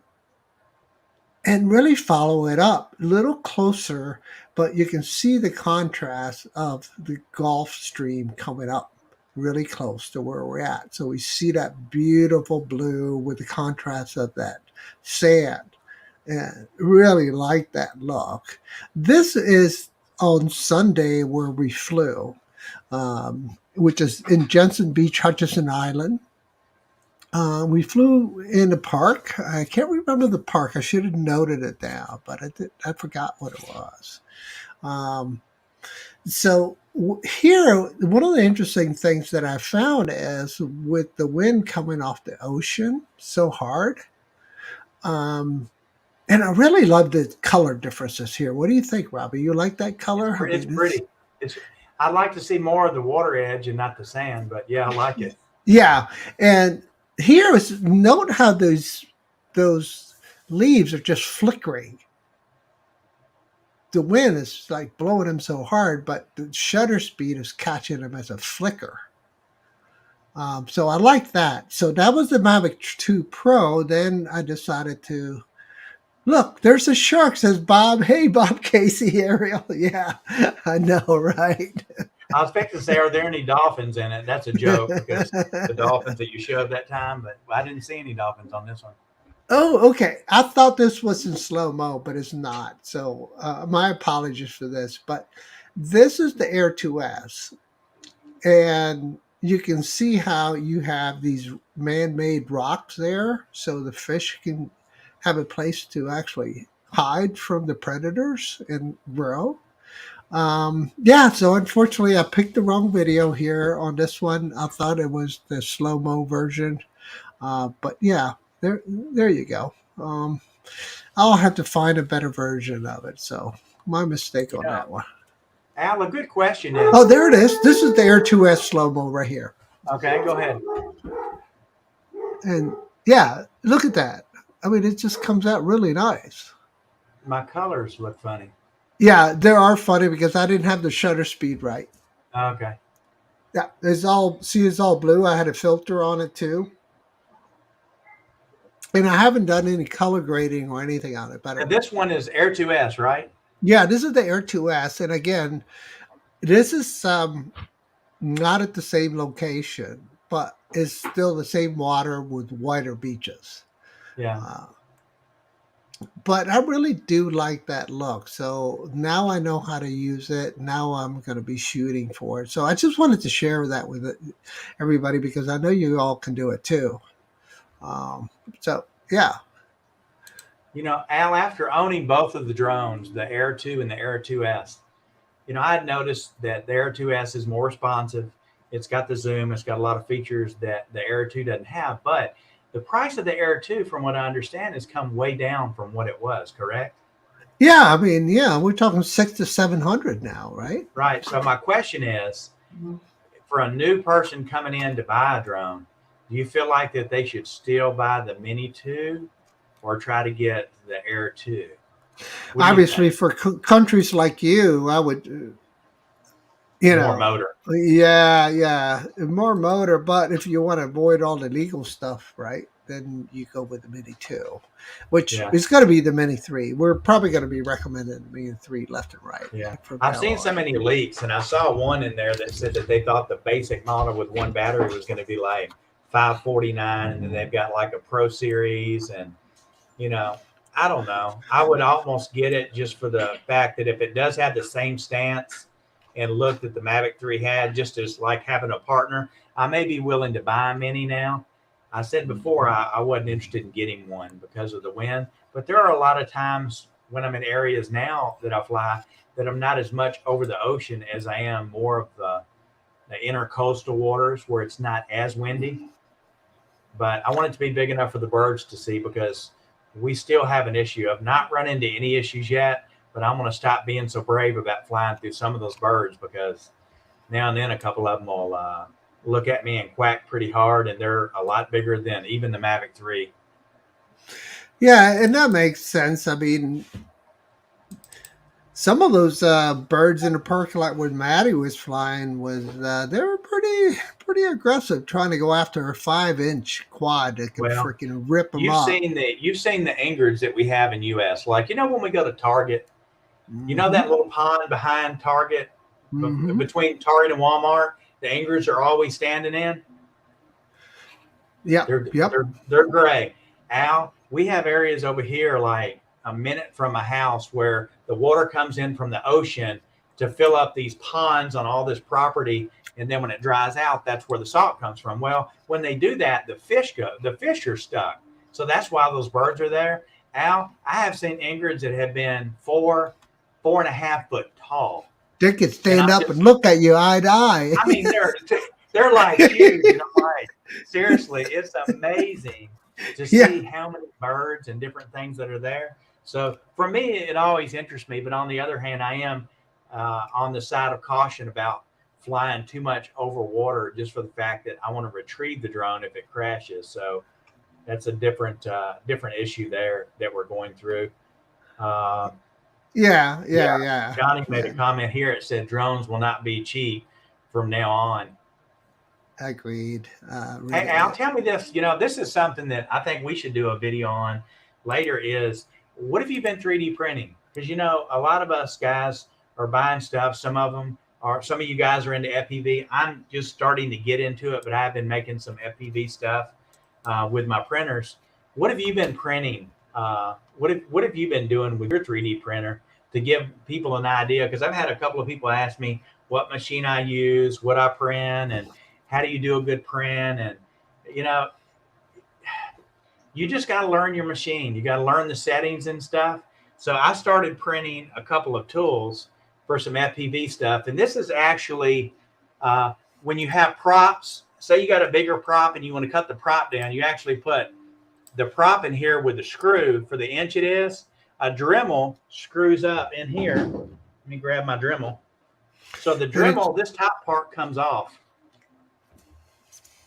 really follow it up a little closer, but you can see the contrast of the Gulf Stream coming up really close to where we're at. So we see that beautiful blue with the contrast of that sand, and really like that look. This is on Sunday where we flew, which is in Jensen Beach, Hutchinson Island. We flew in the park. I can't remember the park. I should have noted it down, but I forgot what it was. Um, here, one of the interesting things that I found is with the wind coming off the ocean so hard, and I really love the color differences here. What do you think, Robbie? You like that color? It's pretty. It's. I'd like to see more of the water edge and not the sand, but yeah, I like it. Yeah, and here is note how those leaves are just flickering. The wind is like blowing them so hard, but the shutter speed is catching them as a flicker. So I like that. So that was the Mavic 2 Pro. Then I decided to look. There's a shark, says Bob. Hey, Bob Casey, Ariel. Yeah, I know, right? I was expecting to say, are there any dolphins in it? That's a joke because the dolphins that you showed that time, but I didn't see any dolphins on this one. Oh, okay. I thought this was in slow mo, but it's not. So my apologies for this. But this is the Air 2S. And you can see how you have these man-made rocks there. So the fish can have a place to actually hide from the predators and grow. Yeah, so unfortunately I picked the wrong video here on this one. I thought it was the slow-mo version. But yeah, there you go. I'll have to find a better version of it. So my mistake on that one. Al, a good question is. Oh, there it is. This is the Air 2S slow mo right here. Okay, go ahead. And yeah, look at that. I mean, it just comes out really nice. My colors look funny. Yeah, they are funny because I didn't have the shutter speed right. Okay. Yeah, it's all blue. I had a filter on it too. And I haven't done any color grading or anything on it. But this one is Air 2S, right? Yeah, this is the Air 2S. And again, this is not at the same location, but it's still the same water with wider beaches. Yeah. But I really do like that look. So now I know how to use it. Now I'm going to be shooting for it. So I just wanted to share that with everybody because I know you all can do it too. So, yeah. You know, Al, after owning both of the drones, the Air 2 and the Air 2S, you know, I had noticed that the Air 2S is more responsive. It's got the zoom. It's got a lot of features that the Air 2 doesn't have. But the price of the Air 2, from what I understand, has come way down from what it was, correct? Yeah, I mean, yeah, we're talking $600 to $700 now, right? Right. So my question is, for a new person coming in to buy a drone, do you feel like that they should still buy the Mini 2 or try to get the Air 2? Obviously, for countries like you, I would, more motor. Yeah, more motor. But if you want to avoid all the legal stuff, right, then you go with the Mini 2, which is going to be the Mini 3. We're probably going to be recommending the Mini 3 left and right. Yeah, I've seen so many leaks, and I saw one in there that said that they thought the basic model with one battery was going to be like $549, and then they've got like a Pro Series, and you know, I don't know. I would almost get it just for the fact that if it does have the same stance and look that the Mavic 3 had, just as like having a partner, I may be willing to buy a Mini now. I said before I wasn't interested in getting one because of the wind, but there are a lot of times when I'm in areas now that I fly that I'm not as much over the ocean as I am more of the intercoastal waters where it's not as windy. But I want it to be big enough for the birds to see because we still have an issue. I've not run into any issues yet, but I'm going to stop being so brave about flying through some of those birds because now and then a couple of them will look at me and quack pretty hard, and they're a lot bigger than even the Mavic 3. Yeah, and that makes sense. I mean, some of those birds in the parking lot when Maddie was flying was they were pretty aggressive, trying to go after a 5-inch quad that could Well, freaking rip them you've up. seen the Ingrids that we have in US. Like, when we go to Target, Hmm. that little pond behind Target, Hmm. between Target and Walmart, the Ingrids are always standing in. Yep. They're Yep. they're gray. Al, we have areas over here like a minute from a house where the water comes in from the ocean to fill up these ponds on all this property, and then when it dries out, that's where the salt comes from. Well, when they do that, the fish are stuck. So that's why those birds are there. Al, I have seen ingrids that have been 4.5 foot tall, They could and stand up and look at you eye to eye. I mean, they're like huge, and I'm like, seriously, it's amazing to Yeah. see how many birds and different things that are there. So for me, it always interests me. But on the other hand, I am on the side of caution about flying too much over water, just for the fact that I want to retrieve the drone if it crashes. So that's a different issue there that we're going through. Uh, Yeah. yeah, Yeah. Yeah. Johnny made a Yeah. comment here. It said drones will not be cheap from now on. Agreed. Hey, Really. Al, tell me this. This is something that I think we should do a video on later is what have you been 3D printing? Because, a lot of us guys are buying stuff. Some of you guys are into FPV. I'm just starting to get into it, but I've been making some FPV stuff with my printers. What have you been printing? What have you been doing with your 3D printer to give people an idea? Because I've had a couple of people ask me what machine I use, what I print, and how do you do a good print. And you know you just got to learn your machine. You got to learn the settings and stuff. So I started printing a couple of tools for some FPV stuff. And this is actually when you have props. Say you got a bigger prop and you want to cut the prop down, you actually put the prop in here with the screw for the inch it is. A Dremel screws up in here. Let me grab my Dremel. So the And it's Dremel, this top part comes off,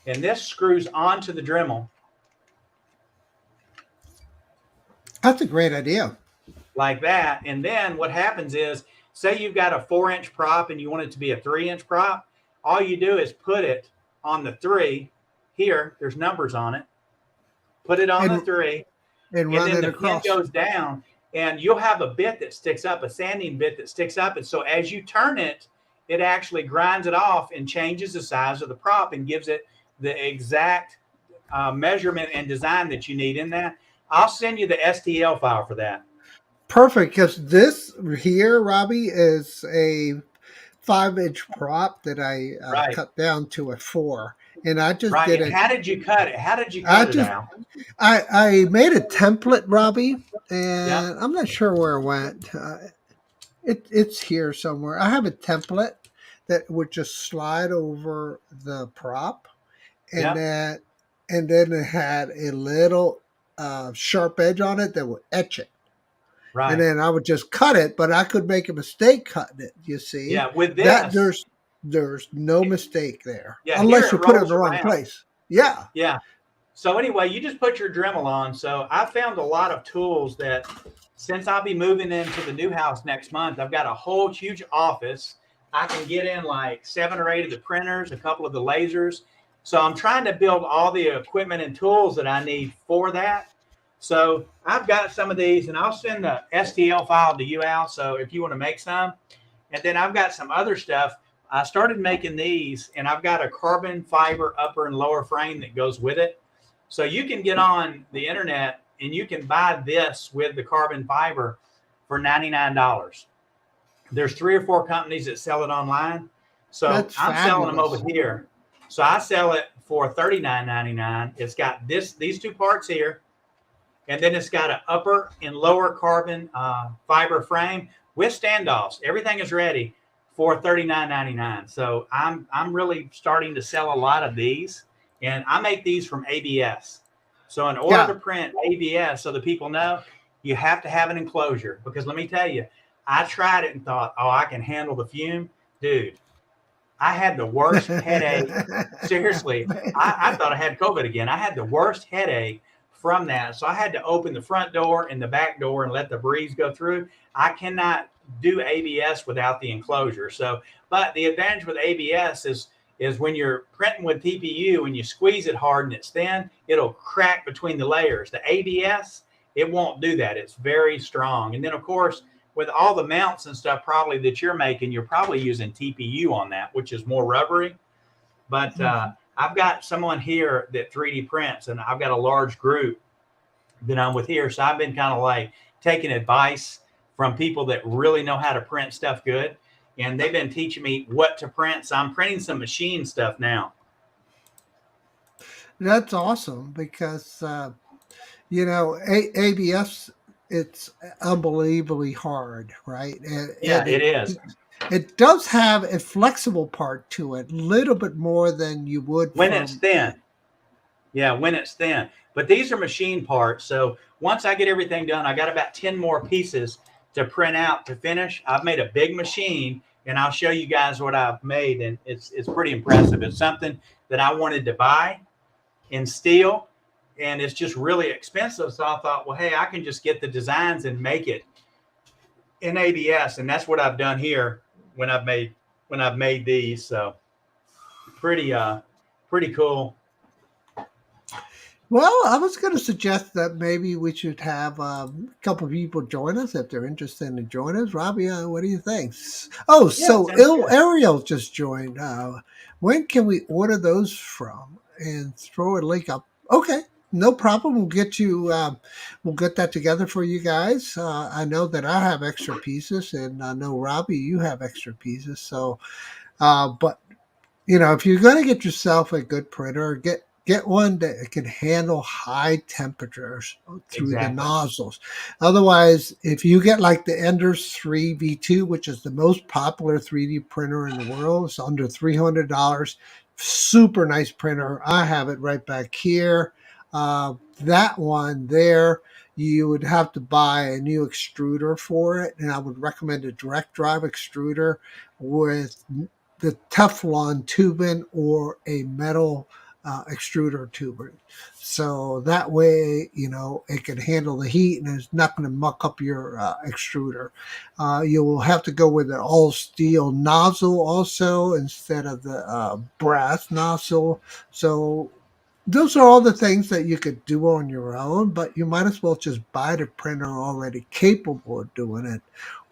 and this screws onto the Dremel That's a great idea. like that. And then what happens is, say you've got a 4-inch prop and you want it to be a 3-inch prop. All you do is put it on the 3 here. There's numbers on it. Put it on the And 3, and and run then it the pin across. goes down, and you'll have a bit that sticks up, a sanding bit that sticks up. And so as you turn it, it actually grinds it off and changes the size of the prop and gives it the exact measurement and design that you need in that. I'll send you the STL file for that. Perfect, because this here, Robbie, is a 5-inch prop that I Right. cut down to a 4, and I just Right. did And it. how did you cut it? How did you I cut it just out? I made a template, Robbie, Yeah. and I'm not sure where it went. It's here somewhere. I have a template that would just slide over the prop, and Yeah. then it had a little sharp edge on it that would etch it. And Right. then I would just cut it, but I could make a mistake cutting it. You see Yeah. With that this, there's no mistake there yeah, here unless it you put it in rolls the wrong around. place. Yeah, Yeah. So anyway, you just put your Dremel on. So I found a lot of tools that since I'll be moving into the new house next month, I've got a whole huge office. I can get in like 7 or 8 of the printers, a couple of the lasers. So I'm trying to build all the equipment and tools that I need for that. So I've got some of these, and I'll send the STL file to you, Al. So if you want to make some, and then I've got some other stuff. I started making these, and I've got a carbon fiber upper and lower frame that goes with it. So you can get on the internet and you can buy this with the carbon fiber for $99. There's 3 or 4 companies that sell it online. So that's I'm selling them over fabulous. here. So I sell it for $39.99. It's got these 2 parts here, and then it's got an upper and lower carbon fiber frame with standoffs. Everything is ready for $39.99. So I'm really starting to sell a lot of these, and I make these from ABS. So in order Yeah, to print ABS, so the people know, you have to have an enclosure. Because let me tell you, I tried it and thought, oh, I can handle the fume, dude. I had the worst headache. Seriously, I thought I had COVID again. I had the worst headache from that. So I had to open the front door and the back door and let the breeze go through. I cannot do ABS without the enclosure. So, but the advantage with ABS is when you're printing with TPU and you squeeze it hard and it's thin, it'll crack between the layers. The ABS, it won't do that. It's very strong. And then of course, with all the mounts and stuff probably that you're making, you're probably using TPU on that, which is more rubbery. But I've got someone here that 3D prints, and I've got a large group that I'm with here. So I've been kind of like taking advice from people that really know how to print stuff good. And they've been teaching me what to print. So I'm printing some machine stuff now. That's awesome because, ABS, it's unbelievably hard, right? Yeah, it is. It does have a flexible part to it, a little bit more than you would when it's thin. Yeah, when it's thin. But these are machine parts. So once I get everything done, I got about 10 more pieces to print out to finish. I've made a big machine, and I'll show you guys what I've made, and it's pretty impressive. It's something that I wanted to buy in steel, and it's just really expensive. So I thought, well, hey, I can just get the designs and make it in ABS, and that's what I've done here when I've made these. So pretty cool. Well, I was going to suggest that maybe we should have a couple of people join us if they're interested in joining us. Robbie, what do you think? Oh, Yeah, so good. Ariel just joined. When can we order those from? And throw a link up. Okay, no problem. We'll get that together for you guys. I know that I have extra pieces, and I know Robbie, you have extra pieces. So, but if you're going to get yourself a good printer, get one that can handle high temperatures through the nozzles. Otherwise, if you get like the Enders 3 V2, which is the most popular 3D printer in the world, it's under $300. Super nice printer. I have it right back here. That one there, you would have to buy a new extruder for it, and I would recommend a direct drive extruder with the Teflon tubing or a metal extruder tubing. So that way, it can handle the heat and it's not going to muck up your extruder. You will have to go with an all steel nozzle also instead of the brass nozzle. So those are all the things that you could do on your own, but you might as well just buy the printer already capable of doing it.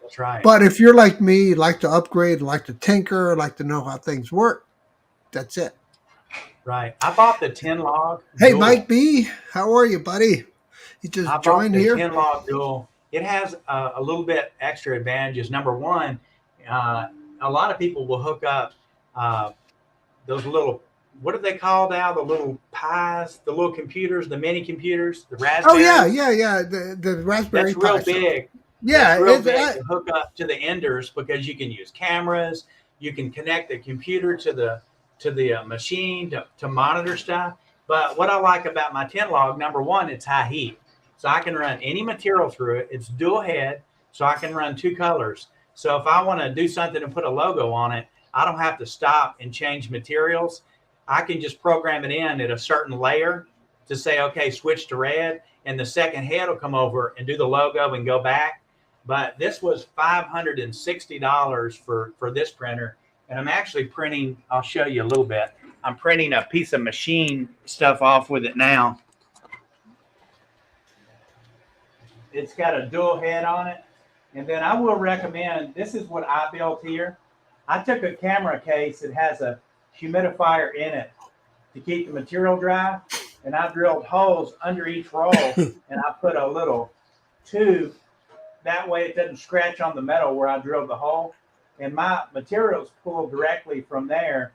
That's right. But if you're like me, like to upgrade, like to tinker, like to know how things work, that's it. Right. I bought the 10 log. Hey, dual. Mike B, how are you, buddy? You just joined here. 10 log dual. It has a little bit extra advantages. Number one, a lot of people will hook up those little, what are they called now? The little pies, the little computers, the mini computers, the raspberry. Oh yeah. The Raspberry Pi. That's real big. Yeah, it's real big to hook up to the Enders because you can use cameras. You can connect the computer to the machine to monitor stuff. But what I like about my 10 log, number one, it's high heat. So I can run any material through it. It's dual head, so I can run two colors. So if I want to do something and put a logo on it, I don't have to stop and change materials. I can just program it in at a certain layer to say, okay, switch to red, and the second head will come over and do the logo and go back. But this was $560 for this printer. And I'm actually printing, I'll show you a little bit. I'm printing a piece of machine stuff off with it now. It's got a dual head on it. And then I will recommend, this is what I built here. I took a camera case that has a humidifier in it to keep the material dry. And I drilled holes under each roll and I put a little tube. That way it doesn't scratch on the metal where I drilled the hole. And my materials pull directly from there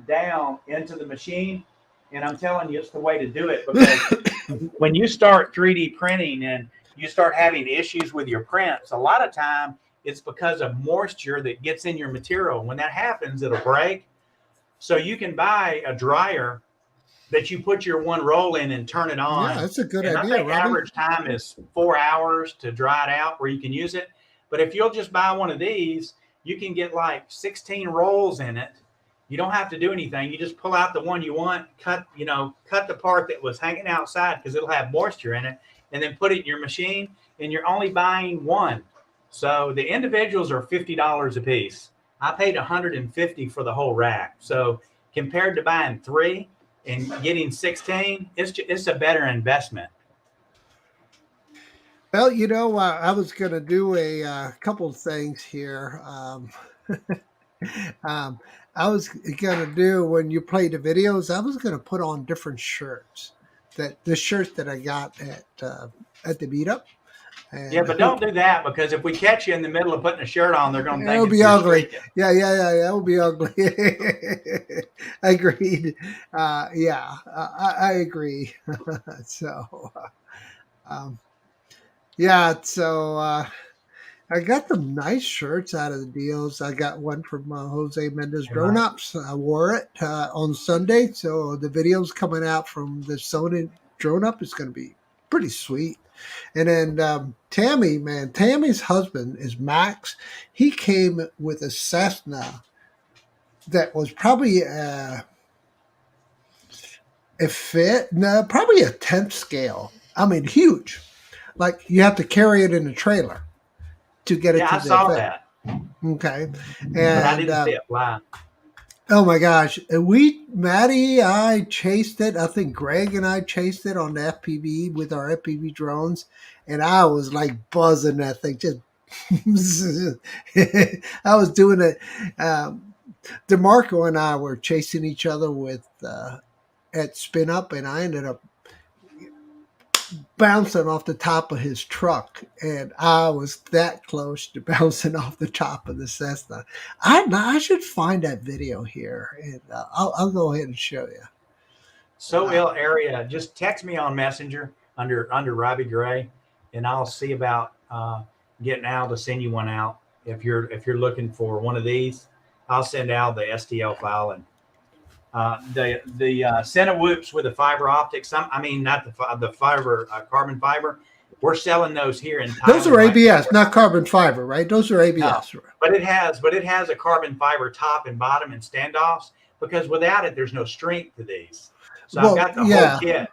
down into the machine. And I'm telling you, it's the way to do it, because when you start 3D printing and you start having issues with your prints, a lot of time it's because of moisture that gets in your material. When that happens, it'll break. So you can buy a dryer that you put your one roll in and turn it on. Yeah, that's a good idea. I think average time is 4 hours to dry it out where you can use it. But if you'll just buy one of these, you can get like 16 rolls in it, You don't have to do anything. You just pull out the one you want, cut the part that was hanging outside because it'll have moisture in it, and then put it in your machine, and you're only buying one. So the individuals are $50 a piece. I paid $150 for the whole rack. So compared to buying 3 and getting 16, it's a better investment. Well, I was going to do a couple of things here. Um, I was going to do, when you play the videos, I was going to put on different shirts. That the shirt that I got at the meetup. And Yeah, but don't do that, because if we catch you in the middle of putting a shirt on, they're going to think it'll be you're ugly. streaking. Yeah, it'll be ugly. Agreed. I agree. So, um, I got some nice shirts out of the deals. I got one from Jose Mendez Drone Ups. I wore it on Sunday, so the video's coming out from the Sony Drone Up is going to be pretty sweet. And then Tammy's husband is Max. He came with a Cessna that was probably probably a 10th scale. I mean, huge. Like, you have to carry it in a trailer to get it to I the saw event. that. Okay. But I And didn't see it fly. oh my gosh. I chased it. I think Greg and I chased it on the FPV with our FPV drones. And I was like buzzing that thing. Just, I was doing it. DeMarco and I were chasing each other at Spin Up, and I ended up bouncing off the top of his truck, and I was that close to bouncing off the top of the Cessna. I should find that video here, and I'll go ahead and show you. Ill area, just text me on Messenger under Robby Gray, and I'll see about getting Al to send you one out. If you're looking for one of these, I'll send Al the STL file, and the Sena Whoops with the fiber optics. Not the fiber, carbon fiber. We're selling those here in Thailand. Those are ABS, not carbon fiber, right? Those are ABS. No, but it has a carbon fiber top and bottom and standoffs, because without it, there's no strength to these. So I've got the whole kit.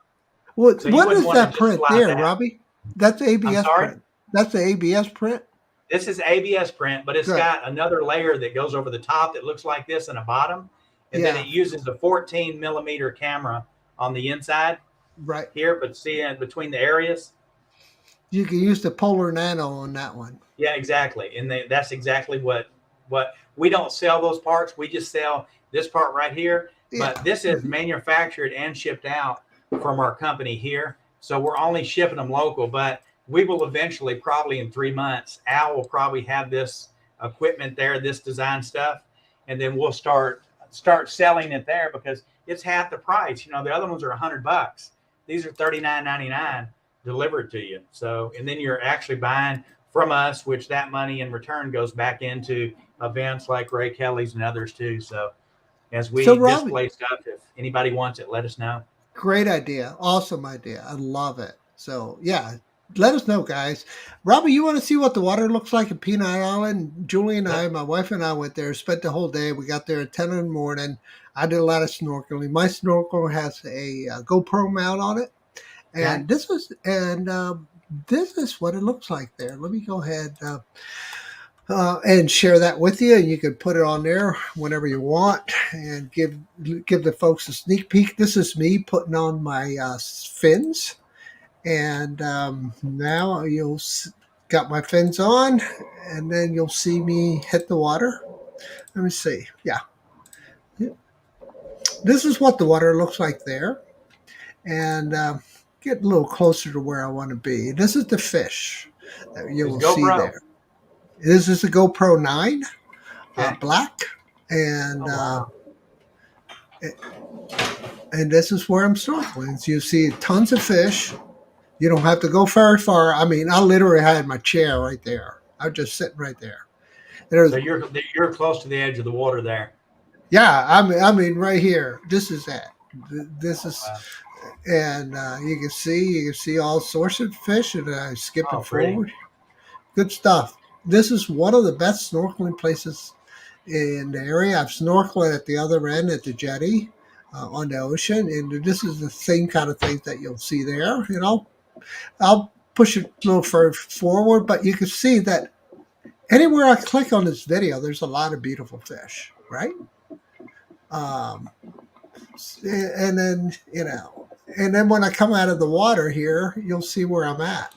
What So is that print there, Robby? That's ABS print. That's the ABS print? This is ABS print, but it's got another layer that goes over the top that looks like this and a bottom. And then it uses a 14 millimeter camera on the inside. Right. Here, but see in between the areas. You can use the Polar Nano on that one. Yeah, exactly. And that's exactly what we don't sell those parts. We just sell this part right here. Yeah. But this is manufactured and shipped out from our company here. So we're only shipping them local, but we will eventually, probably in 3 months, Al will probably have this equipment there, this design stuff, and then we'll start selling it there, because it's half the price. The other ones are $100. These are $39.99 delivered to you. So, and then you're actually buying from us, which that money in return goes back into events like Ray Kelly's and others too. So as we display stuff, if anybody wants it, let us know. Great idea. Awesome idea. I love it. So yeah, let us know, guys. Robby, you want to see what the water looks like at Peanut Island? Julie and I, my wife and I went there, spent the whole day. We got there at 10 in the morning. I did a lot of snorkeling. My snorkel has a GoPro mount on it. And this is what it looks like there. Let me go ahead and share that with you. And you can put it on there whenever you want and give the folks a sneak peek. This is me putting on my fins. And now you'll got my fins on, and then you'll see me hit the water. Let me see. Yeah. This is what the water looks like there. And get a little closer to where I want to be. This is the fish that you will see there. This is the GoPro 9 black. And and this is where I'm snorkeling. So you see tons of fish. You don't have to go very far. I mean, I literally had my chair right there. I was just sitting right there. So you're close to the edge of the water there. Yeah, I mean, right here. This is that. This is, and you can see all sorts of fish, and I skipping forward. Good stuff. This is one of the best snorkeling places in the area. I've snorkeled at the other end at the jetty on the ocean, and this is the same kind of things that you'll see there. I'll push it a little further forward, but you can see that anywhere I click on this video, there's a lot of beautiful fish, right? Um, and then and then when I come out of the water here, you'll see where I'm at.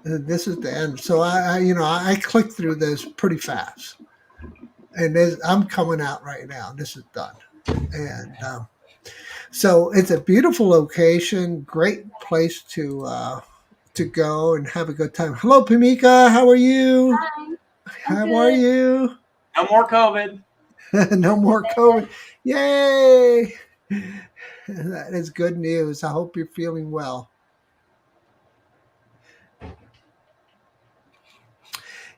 And this is the end. So I click through this pretty fast, and I'm coming out right now. This is done, and so it's a beautiful location, great place to go and have a good time. Hello, Pamika. How are you? Hi, I'm How are good. you? No more COVID. No more COVID. Yay! That is good news. I hope you're feeling well.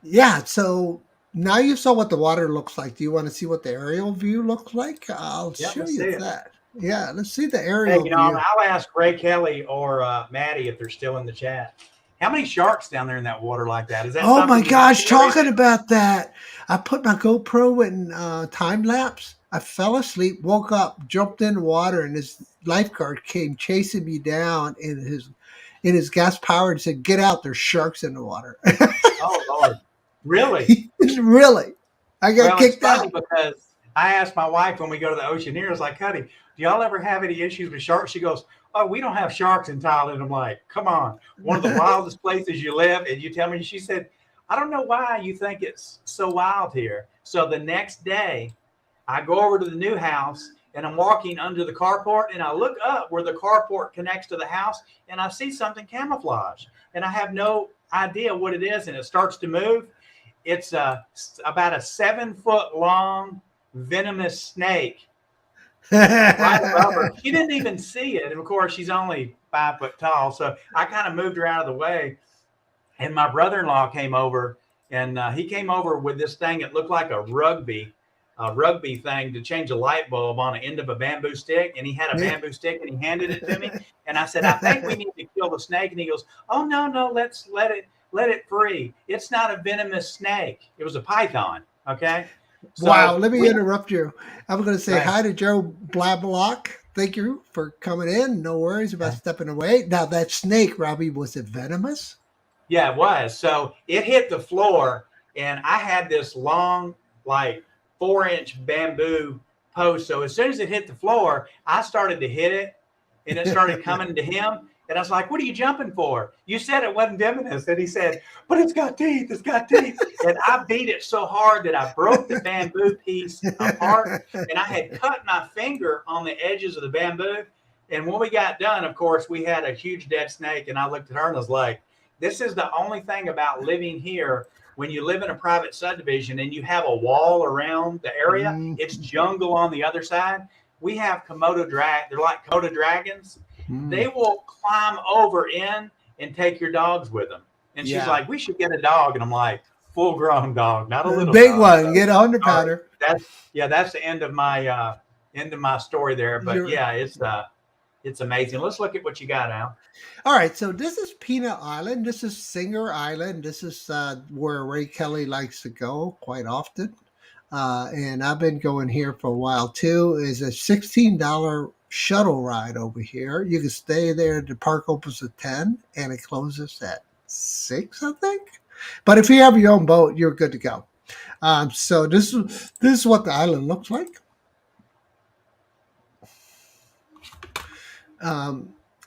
Yeah, so now you saw what the water looks like. Do you want to see what the aerial view looks like? I'll Yeah, show let's you see it. that. Yeah, let's see the Hey, aerial I'll view. ask Ray Kelly or Maddie if they're still in the chat. How many sharks down there in that water like that? Is that Oh my something you gosh, really? talking about that. I put my GoPro in time lapse. I fell asleep, woke up, jumped in the water, and this lifeguard came chasing me down in his gas powered and said, "Get out, there's sharks in the water." Oh Lord, really? Really? I got Well, it's kicked funny out. because I asked my wife when we go to the ocean here, I was like, honey, do y'all ever have any issues with sharks? She goes, oh, we don't have sharks in Thailand. I'm like, come on, one of the wildest places you live. And you tell me, she said, I don't know why you think it's so wild here. So the next day, I go over to the new house and I'm walking under the carport and I look up where the carport connects to the house and I see something camouflage and I have no idea what it is and it starts to move. It's about a 7-foot long venomous snake right above her. She didn't even see it. And of course, she's only 5 foot tall. So I kind of moved her out of the way. And my brother-in-law came over and he came over with this thing that looked like a rugby thing to change a light bulb on the end of a bamboo stick. And he had a bamboo stick and he handed it to me. And I said, I think we need to kill the snake. And he goes, oh, no, let's let it free. It's not a venomous snake. It was a python. Okay. So Wow, let me interrupt you. I'm going to say Right. hi to Joe Blablock. Thank you for coming in. No worries about stepping away. Now, that snake, Robbie, was it venomous? Yeah, it was. So it hit the floor, and I had this long, like 4-inch bamboo post. So as soon as it hit the floor, I started to hit it, and it started coming to him. And I was like, what are you jumping for? You said it wasn't venomous. And he said, but it's got teeth. It's got teeth. And I beat it so hard that I broke the bamboo piece apart. And I had cut my finger on the edges of the bamboo. And when we got done, of course, we had a huge dead snake. And I looked at her and was like, this is the only thing about living here. When you live in a private subdivision and you have a wall around the area, it's jungle on the other side. We have Komodo dragons. They're like Komodo dragons. They will climb over in and take your dogs with them. And she's like, we should get a dog. And I'm like, full grown dog, not a little big dog. one. So, Get a 100-pounder. that's the end of my story there. But it's amazing. Let's look at what you got, Al. All right, so this is Peanut Island. This is Singer Island. This is where Ray Kelly likes to go quite often. And I've been going here for a while too. It's a $16 shuttle ride over here. You can stay there. The park opens at 10 and it closes at 6, I think. But if you have your own boat, you're good to go. So this is what the island looks like.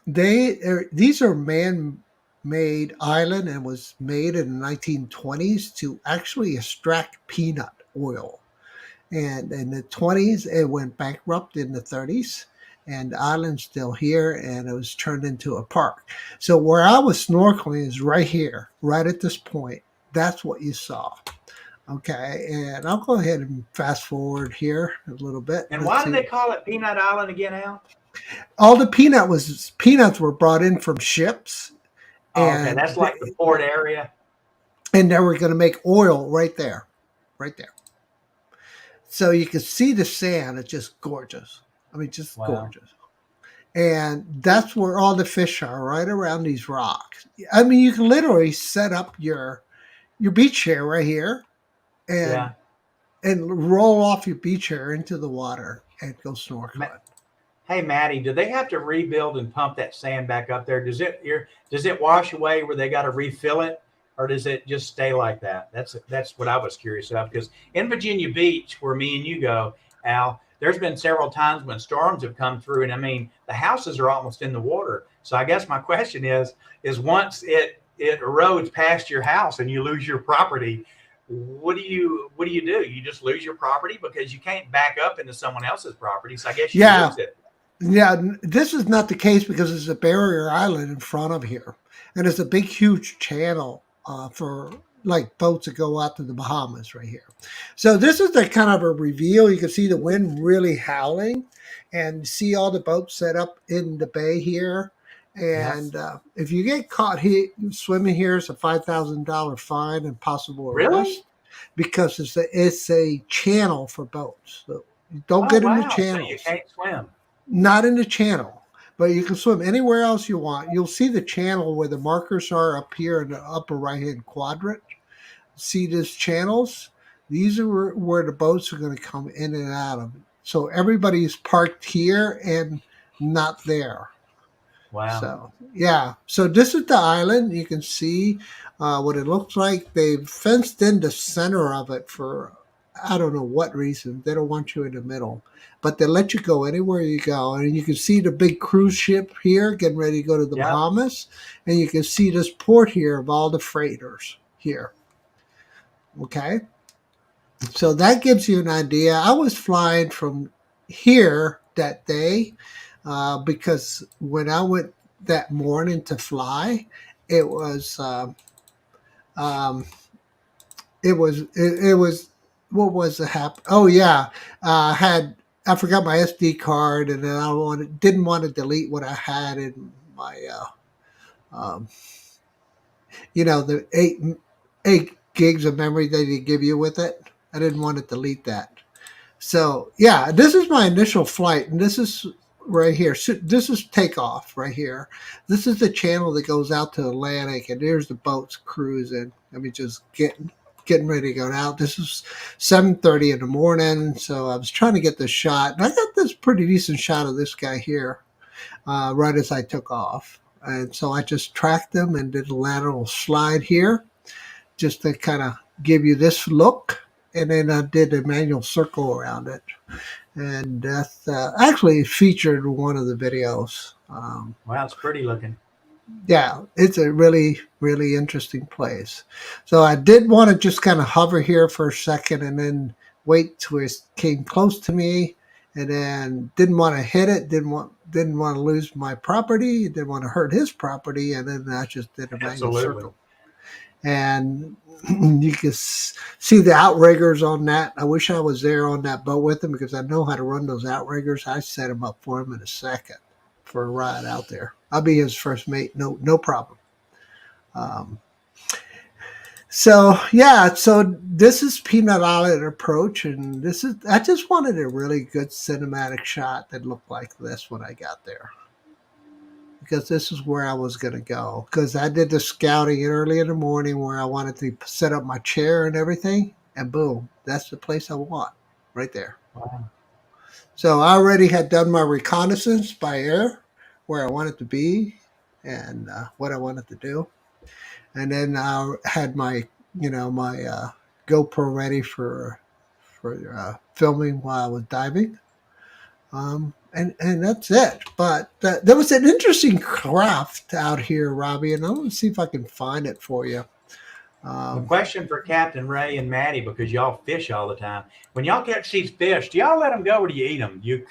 These are man-made island and was made in the 1920s to actually extract peanut oil. And in the 20s, it went bankrupt in the 30s. And the island's still here, and it was turned into a park. So where I was snorkeling is right here, right at this point. That's what you saw. Okay, and I'll go ahead and fast forward here a little bit. And why do they call it Peanut Island again, Al? All the peanuts were brought in from ships. Okay, that's like the port area. And they were going to make oil right there. So you can see the sand. It's just gorgeous. I mean, just gorgeous. And that's where all the fish are, right around these rocks. I mean, you can literally set up your beach chair right here and Yeah. and roll off your beach chair into the water and go snorkeling. Hey, Maddie, do they have to rebuild and pump that sand back up there? Does it wash away where they got to refill it, or does it just stay like that? That's what I was curious about, because in Virginia Beach, where me and you go, Al, there's been several times when storms have come through, and I mean the houses are almost in the water. So I guess my question is once it erodes past your house and you lose your property, what do? You just lose your property because you can't back up into someone else's property. So I guess you Yeah, lose it. yeah. This is not the case because there's a barrier island in front of here, and it's a big, huge channel for like boats that go out to the Bahamas right here. So this is the kind of a reveal. You can see the wind really howling, and see all the boats set up in the bay here. Yep. And if you get caught here swimming here, it's a $5,000 fine and possible Really? arrest because it's a channel for boats. So you don't Oh get in the wow! So you channels, can't swim. not in the channel, but you can swim anywhere else you want. You'll see the channel where the markers are up here in the upper right hand quadrant. See these channels? These are where the boats are going to come in and out of. So everybody's parked here and not there. Wow. So yeah, so this is the island. You can see what it looks like. They've fenced in the center of it for I don't know what reason. They don't want you in the middle, but they let you go anywhere you go, and you can see the big cruise ship here getting ready to go to the Yep. Bahamas, and you can see this port here of all the freighters here. Okay, so that gives you an idea. I was flying from here that day because when I went that morning to fly, it was um, it was what was the hap? Oh yeah, had I forgot my SD card, and then didn't want to delete what I had in my um, the eight gigs of memory that they give you with it. I didn't want to delete that. So yeah, this is my initial flight, and this is right here. So this is takeoff right here. This is the channel that goes out to Atlantic, and there's the boats cruising. I mean, just getting ready to go out. This is 7:30 in the morning, so I was trying to get this shot, and I got this pretty decent shot of this guy here right as I took off. And so I just tracked him and did a lateral slide here, just to kind of give you this look. And then I did a manual circle around it. And that's actually featured in one of the videos. Wow, it's pretty looking. Yeah, it's a really, really interesting place. So I did want to just kind of hover here for a second and then wait till it came close to me, and then didn't want to hit it, didn't want to lose my property, didn't want to hurt his property, and then I just did a manual Absolutely. circle. And you can see the outriggers on that. I wish I was there on that boat with him because I know how to run those outriggers. I set him up for him in a second for a ride out there. I'll be his first mate, no problem. Um, so yeah, so this is Peanut Island approach, and I just wanted a really good cinematic shot that looked like this when I got there, because this is where I was going to go. Because I did the scouting early in the morning where I wanted to set up my chair and everything, and boom, that's the place I want, right there. Wow. So I already had done my reconnaissance by air, where I wanted to be, and what I wanted to do, and then I had my GoPro ready for filming while I was diving. And that's it. But there was an interesting craft out here, Robby, and I'm going to see if I can find it for you. A question for Captain Ray and Maddie, because y'all fish all the time. When y'all catch these fish, do y'all let them go or do you eat them? Do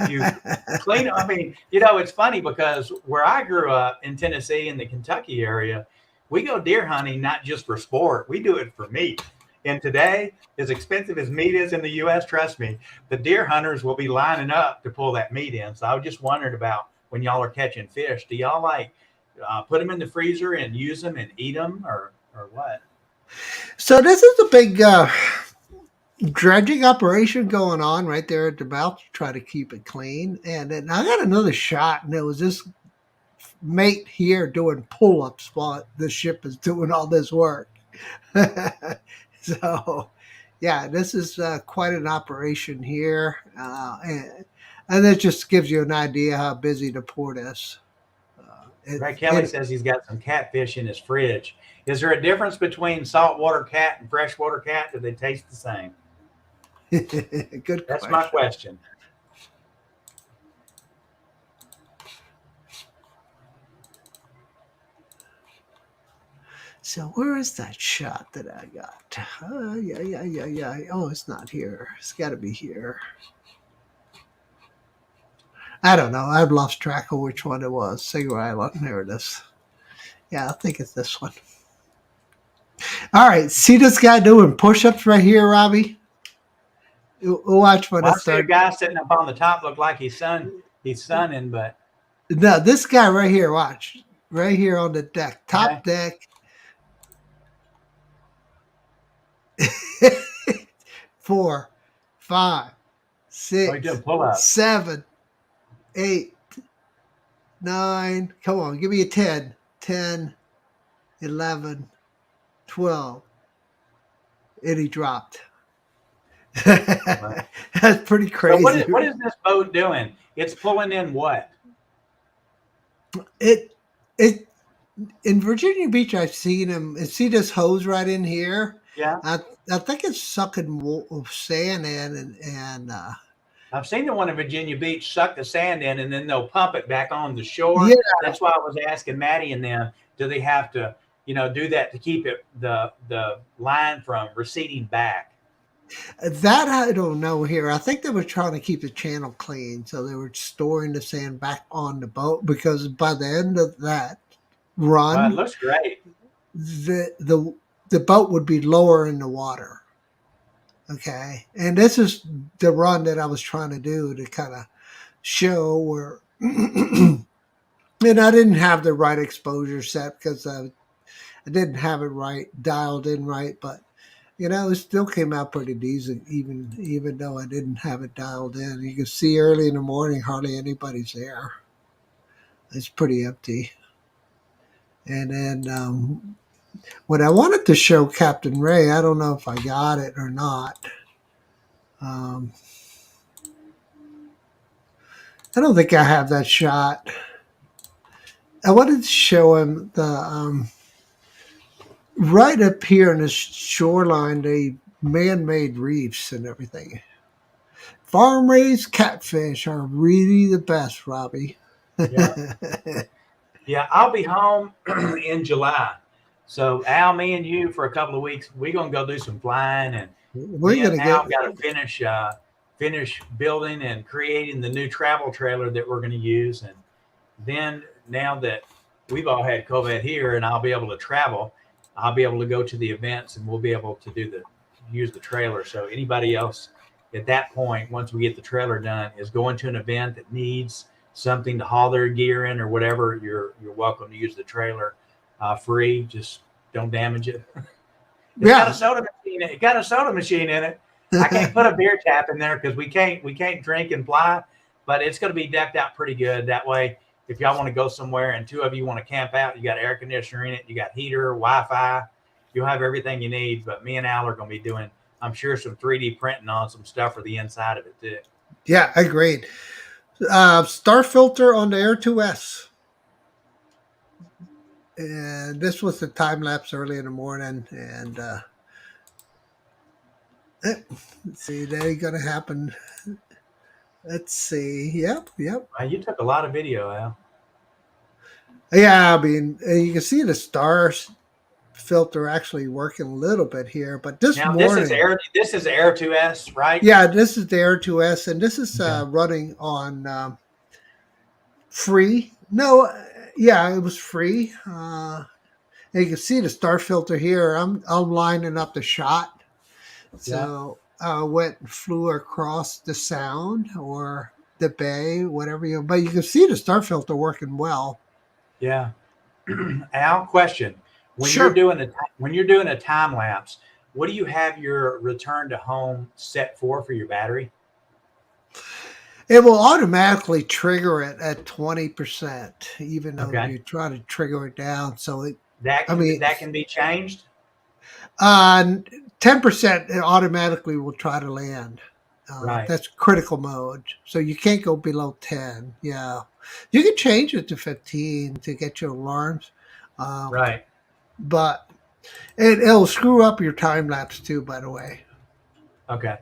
you clean them? I mean, it's funny because where I grew up in Tennessee in the Kentucky area, we go deer hunting not just for sport. We do it for meat. And today, as expensive as meat is in the U.S., trust me, the deer hunters will be lining up to pull that meat in. So I was just wondering about when y'all are catching fish, do y'all put them in the freezer and use them and eat them, or what? So this is a big dredging operation going on right there at the mouth to try to keep it clean. And then I got another shot, and it was this mate here doing pull-ups while the ship is doing all this work. So, yeah, this is quite an operation here, and it just gives you an idea how busy the port is. Ray Kelly It says he's got some catfish in his fridge. Is there a difference between saltwater cat and freshwater cat? Do they taste the same? good That's my question. question. So where is that shot that I got? Yeah. Oh, it's not here. It's got to be here. I don't know. I've lost track of which one it was. Singer Island. There it is. Yeah, I think it's this one. All right. See this guy doing push-ups right here, Robby? Watch when Well, I I see a start. guy sitting up on the top, look like he's sunning, but No, this guy right here. Watch. Right here on the deck. okay. Top deck. 4, 5, Oh, he's doing 6, pull-ups. 7, 8, 9. Come on, give me a 10. 10, 11, 12. And he dropped. Right. That's pretty So crazy. what is this boat doing? It's pulling in what? It it in Virginia Beach. I've seen him. See this hose right in here. Yeah. I think it's sucking sand in, and I've seen the one in Virginia Beach suck the sand in and then they'll pump it back on the shore. yeah, That's why I was asking Maddie and them, do they have to, do that to keep it the line from receding back? that I don't know here. I think they were trying to keep the channel clean, so they were storing the sand back on the boat because by the end of that Well, it run, looks great. the boat would be lower in the water. Okay, and this is the run that I was trying to do to kind of show where, and I didn't have the right exposure set because I didn't have it right dialed in right, but it still came out pretty decent, even though I didn't have it dialed in. You can see early in the morning, hardly anybody's there. It's pretty empty. And then when I wanted to show Captain Ray, I don't know if I got it or not. Um, I don't think I have that shot. I wanted to show him the right up here in the shoreline, the man-made reefs and everything. Farm raised catfish are really the best, Robby. Yeah. Yeah, I'll be home in July. So Al, me and you for a couple of weeks, we're gonna go do some flying, and We're me and gonna Al get. got to finish building and creating the new travel trailer that we're going to use. And then now that we've all had COVID here, and I'll be able to travel, I'll be able to go to the events, and we'll be able to use the trailer. So anybody else at that point, once we get the trailer done, is going to an event that needs something to haul their gear in or whatever, you're welcome to use the trailer free. Just don't damage it. It's got a Yeah. soda machine. It got a soda machine in it. I can't put a beer tap in there because we can't drink and fly, but it's going to be decked out pretty good. That way, if y'all want to go somewhere and two of you want to camp out, you got air conditioner in it, you got heater, Wi-Fi, you'll have everything you need. But me and Al are going to be doing, I'm sure, some 3D printing on some stuff for the inside of it too. Yeah, agreed. Star filter on the Air 2S. And this was the time lapse early in the morning. And let's see, that ain't going to happen. Let's see. Yep. Wow, you took a lot of video, Al. Yeah, I mean, you can see the star filter actually working a little bit here, but this Now morning, this is Air 2S, right? yeah, this is the Air 2S, and this is Okay. running on free. No, yeah, it was free. And you can see the star filter here. I'm lining up the shot, so I went and flew across the sound or the bay, whatever you. But you can see the star filter working well. Yeah. Al, question: When Sure. you're doing a time lapse, what do you have your return to home set for your battery? It will automatically trigger it at 20%, even though Okay. you try to trigger it down. So That I mean, can be changed. 10% automatically will try to land. Right. That's critical mode. So you can't go below 10. Yeah. You can change it to 15 to get your alarms. Um, Right. but it'll screw up your time lapse too, by the way. Okay.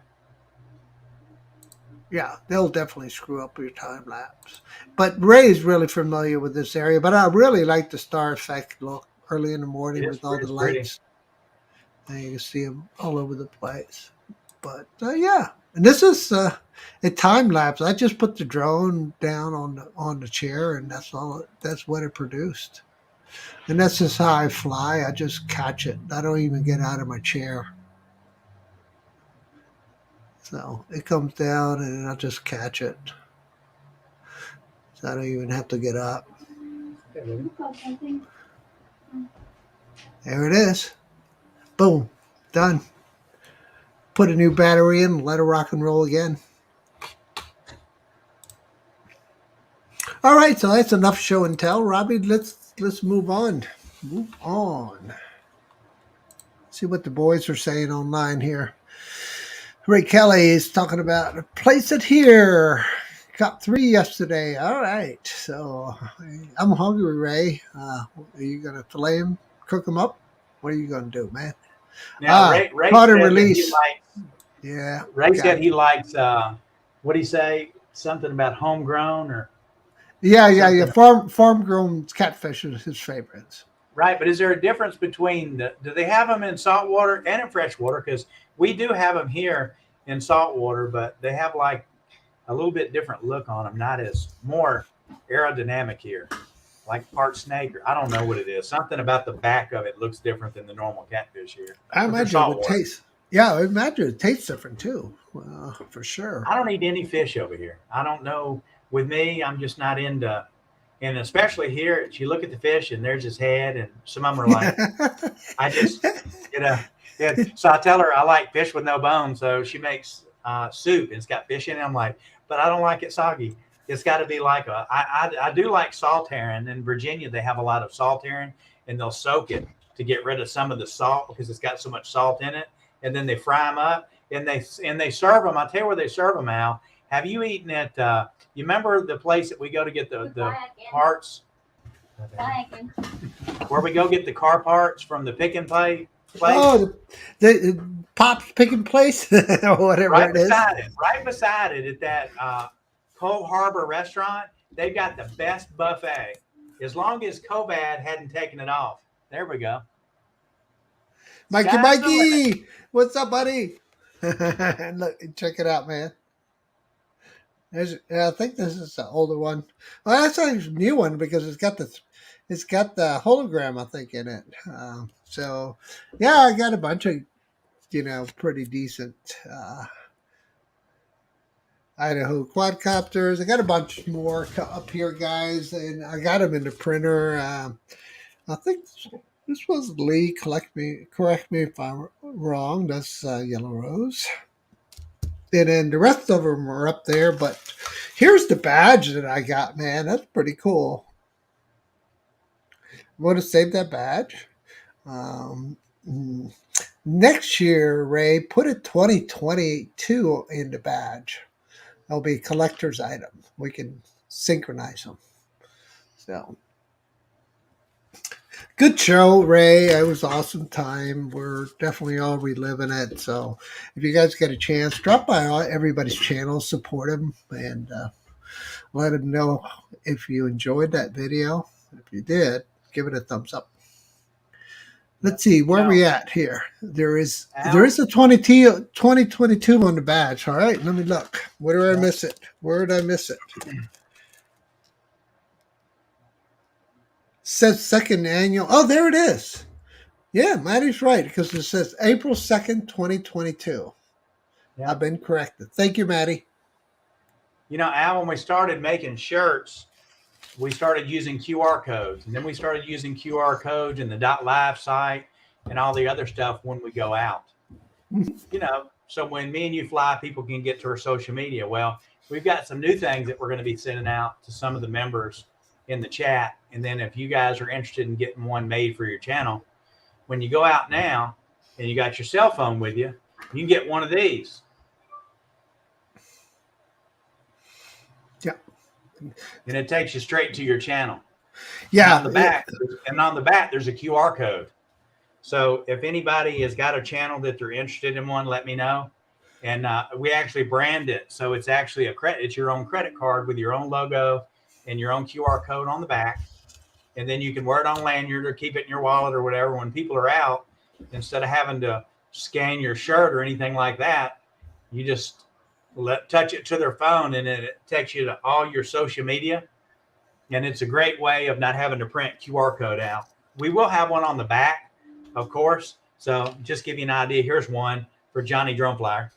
Yeah, they'll definitely screw up your time lapse. But Ray's really familiar with this area. But I really like the star effect look early in the morning with all the It's pretty. lights. And you can see them all over the place. But yeah, and this is a time lapse. I just put the drone down on the chair, and that's all. That's what it produced. And that's just how I fly. I just catch it. I don't even get out of my chair. So it comes down, and I just catch it. So I don't even have to get up. There it is. Boom. Done. Put a new battery in, let it rock and roll again. All right, so that's enough show and tell. Robby, let's move on. Move on. See what the boys are saying online here. Ray Kelly is talking about place it here. Got 3 yesterday. All right, so I'm hungry, Ray. Are you gonna fillet them, cook them up? What are you gonna do, man? Now, Ray caught said and that release. he likes, Yeah. Ray said he likes, what do you say? Something about homegrown or Yeah. Farm grown catfish is his favorites. right. But is there a difference between do they have them in saltwater and in freshwater? Because we do have them here in saltwater, but they have like a little bit different look on them. Not as more aerodynamic here, like part snake or I don't know what it is. Something about the back of it looks different than the normal catfish here. I imagine it would taste. Yeah, I imagine it tastes different too, for sure. I don't eat any fish over here. I don't know. With me, I'm just not into, and especially here, you look at the fish and there's his head, and some of them are like, I just, Yeah. So I tell her I like fish with no bones. So she makes soup and it's got fish in it. I'm like, but I don't like it soggy. It's got to be like I do like salt herring. In Virginia, they have a lot of salt herring, and they'll soak it to get rid of some of the salt because it's got so much salt in it. And then they fry them up and they serve them. I'll tell you where they serve them, Al. Have you eaten at, you remember the place that we go to get the parts? Where we go get the car parts from the pick and play place? Oh, the Pop's Picking Place or whatever Right it is. Right beside it at that Cole Harbor restaurant, they've got the best buffet. As long as COVID hadn't taken it off. There we go. Mikey, what's up, buddy? Look, check it out, man. I think this is the older one. Well, that's a new one because it's got the hologram, I think, in it. So, yeah, I got a bunch of, pretty decent Idaho quadcopters. I got a bunch more up here, guys, and I got them in the printer. I think this was Lee. Correct me if I'm wrong. That's Yellow Rose. And then the rest of them are up there. But here's the badge that I got, man. That's pretty cool. I'm going to save that badge. Next year, Ray, put a 2022 in the badge. That'll be a collector's item. We can synchronize them. So, good show, Ray. It was an awesome time. We're definitely all reliving it. So if you guys get a chance, drop by everybody's channel, support them, and let them know if you enjoyed that video. If you did, give it a thumbs up. Let's see, where are we at here? There is a 2022 on the badge. All right, let me look. Where did I miss it? Says second annual. Oh, there it is. Yeah, Maddie's right because it says April 2nd, 2022. Yeah. I've been corrected. Thank you, Maddie. Al, when we started making shirts, we started using QR codes, and then we started using QR codes in the .live site and all the other stuff when we go out. So when me and you fly, people can get to our social media. Well, we've got some new things that we're going to be sending out to some of the members in the chat. And then if you guys are interested in getting one made for your channel, when you go out now, and you got your cell phone with you, you can get one of these. Yeah. And it takes you straight to your channel. Yeah. And on the back, there's a QR code. So if anybody has got a channel that they're interested in one, let me know. And we actually brand it, so it's actually it's your own credit card with your own logo and your own QR code on the back. And then you can wear it on a lanyard or keep it in your wallet or whatever. When people are out, instead of having to scan your shirt or anything like that, you just touch it to their phone, and it takes you to all your social media. And it's a great way of not having to print QR code out. We will have one on the back, of course. So just give you an idea. Here's one for Johnny Drone Flyer.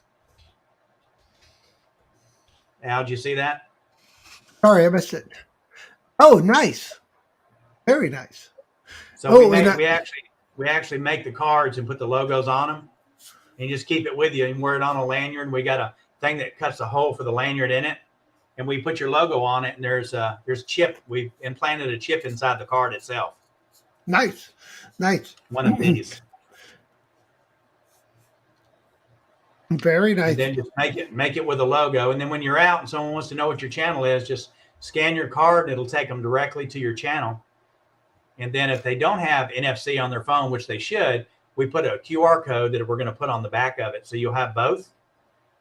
Al, did you see that? Sorry, I missed it. Oh, nice. Very nice. So we actually make the cards and put the logos on them, and you just keep it with you and wear it on a lanyard. We got a thing that cuts a hole for the lanyard in it, and we put your logo on it, and there's a chip. We've implanted a chip inside the card itself. Nice. One of these. Very nice. And then just make it with a logo. And then when you're out and someone wants to know what your channel is, just scan your card and it'll take them directly to your channel. And then if they don't have NFC on their phone, which they should, we put a QR code that we're going to put on the back of it. So you'll have both.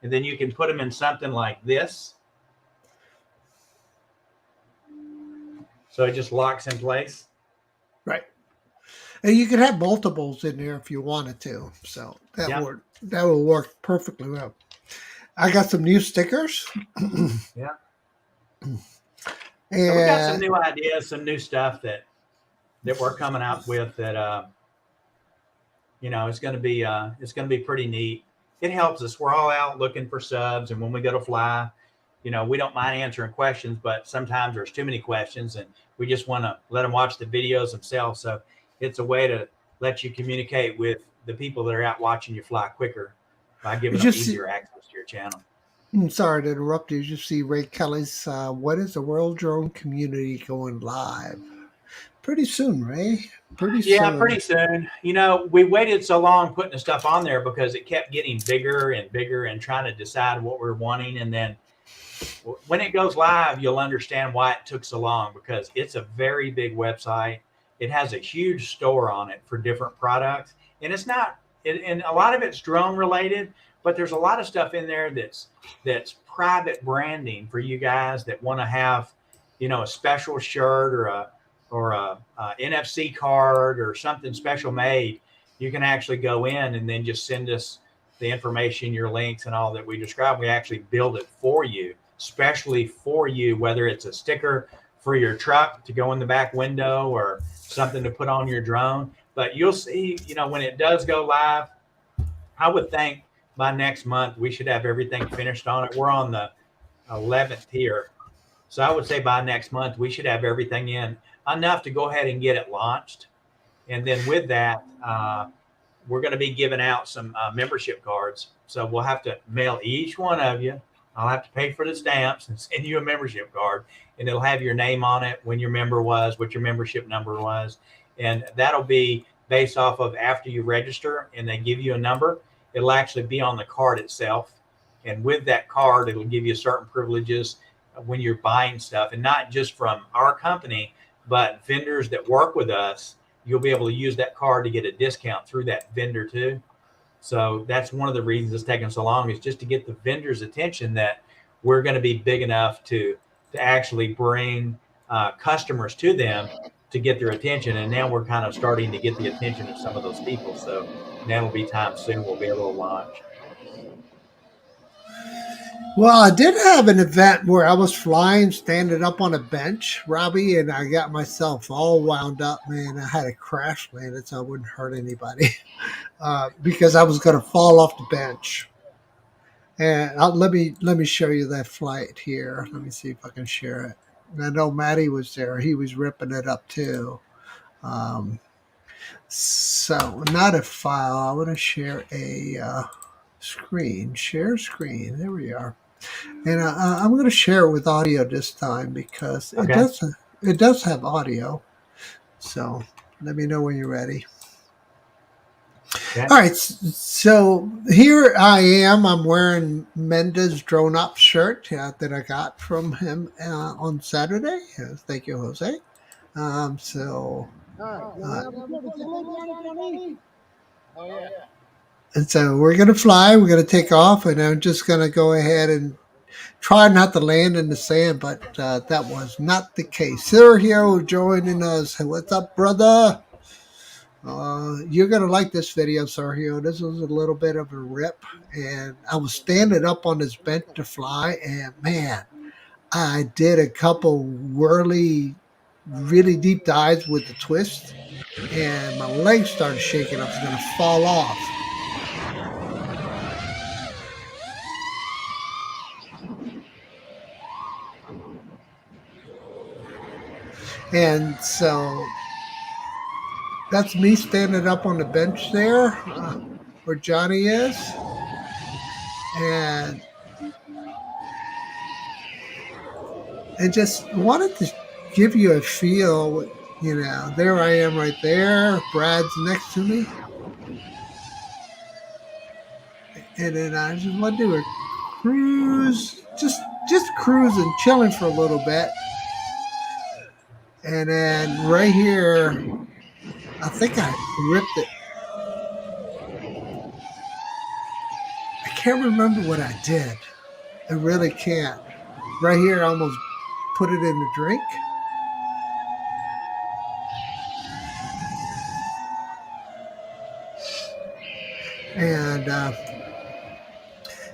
And then you can put them in something like this. So it just locks in place. Right. And you could have multiples in there if you wanted to. So that will work perfectly well. I got some new stickers. Yeah. And so we got some new ideas, some new stuff that we're coming out with that it's going to be pretty neat. It helps us. We're all out looking for subs, and when we go to fly, we don't mind answering questions, but sometimes there's too many questions, and we just want to let them watch the videos themselves. So it's a way to let you communicate with the people that are out watching you fly quicker by giving them easier access to your channel. I'm sorry to interrupt you. You see Ray Kelly's What is the World Drone Community going live? Pretty soon, Ray. Pretty soon. We waited so long putting the stuff on there because it kept getting bigger and bigger and trying to decide what we're wanting. And then when it goes live, you'll understand why it took so long, because it's a very big website. It has a huge store on it for different products. And it's not, and a lot of it's drone related, but there's a lot of stuff in there that's private branding for you guys that want to have, a special shirt or a NFC card or something special made. You can actually go in and then just send us the information, your links and all that we described. We actually build it for you, especially for you, whether it's a sticker for your truck to go in the back window or something to put on your drone. But you'll see, when it does go live, I would think by next month, we should have everything finished on it. We're on the 11th here. So I would say by next month, we should have everything in enough to go ahead and get it launched. And then with that, we're going to be giving out some membership cards. So we'll have to mail each one of you. I'll have to pay for the stamps and send you a membership card. And it'll have your name on it, when your member was, what your membership number was. And that'll be based off of after you register and they give you a number. It'll actually be on the card itself. And with that card, it'll give you certain privileges when you're buying stuff. And not just from our company, but vendors that work with us. You'll be able to use that card to get a discount through that vendor too. So that's one of the reasons it's taking so long, is just to get the vendor's attention that we're going to be big enough to actually bring customers to them to get their attention. And now we're kind of starting to get the attention of some of those people. So now will be time soon we'll be able to launch. Well, I did have an event where I was flying, standing up on a bench, Robby, and I got myself all wound up, man. I had a crash landed so I wouldn't hurt anybody because I was going to fall off the bench. And let me show you that flight here. Let me see if I can share it. I know Matty was there. He was ripping it up too. So not a file. I want to share a screen. Share screen. There we are. And I'm going to share it with audio this time because it does have audio. So let me know when you're ready. Okay. All right, so here I am. I'm wearing Mendes Drone Up shirt that I got from him on Saturday. Thank you, Jose. So, uh, and so we're gonna fly. We're gonna take off, and I'm just gonna go ahead and try not to land in the sand. But that was not the case. Sergio joining us. What's up, brother? You're gonna like this video, Sergio. This was a little bit of a rip, and I was standing up on this bench to fly, and man, I did a couple whirly, really deep dives with the twist, and my legs started shaking. I was gonna fall off, and so that's me standing up on the bench there, where Johnny is, and I just wanted to give you a feel. There I am right there. Brad's next to me. And then I just want to do a cruise, just cruising, chilling for a little bit. And then right here, I think I ripped it. I can't remember what I did. I really can't. Right here, I almost put it in the drink. And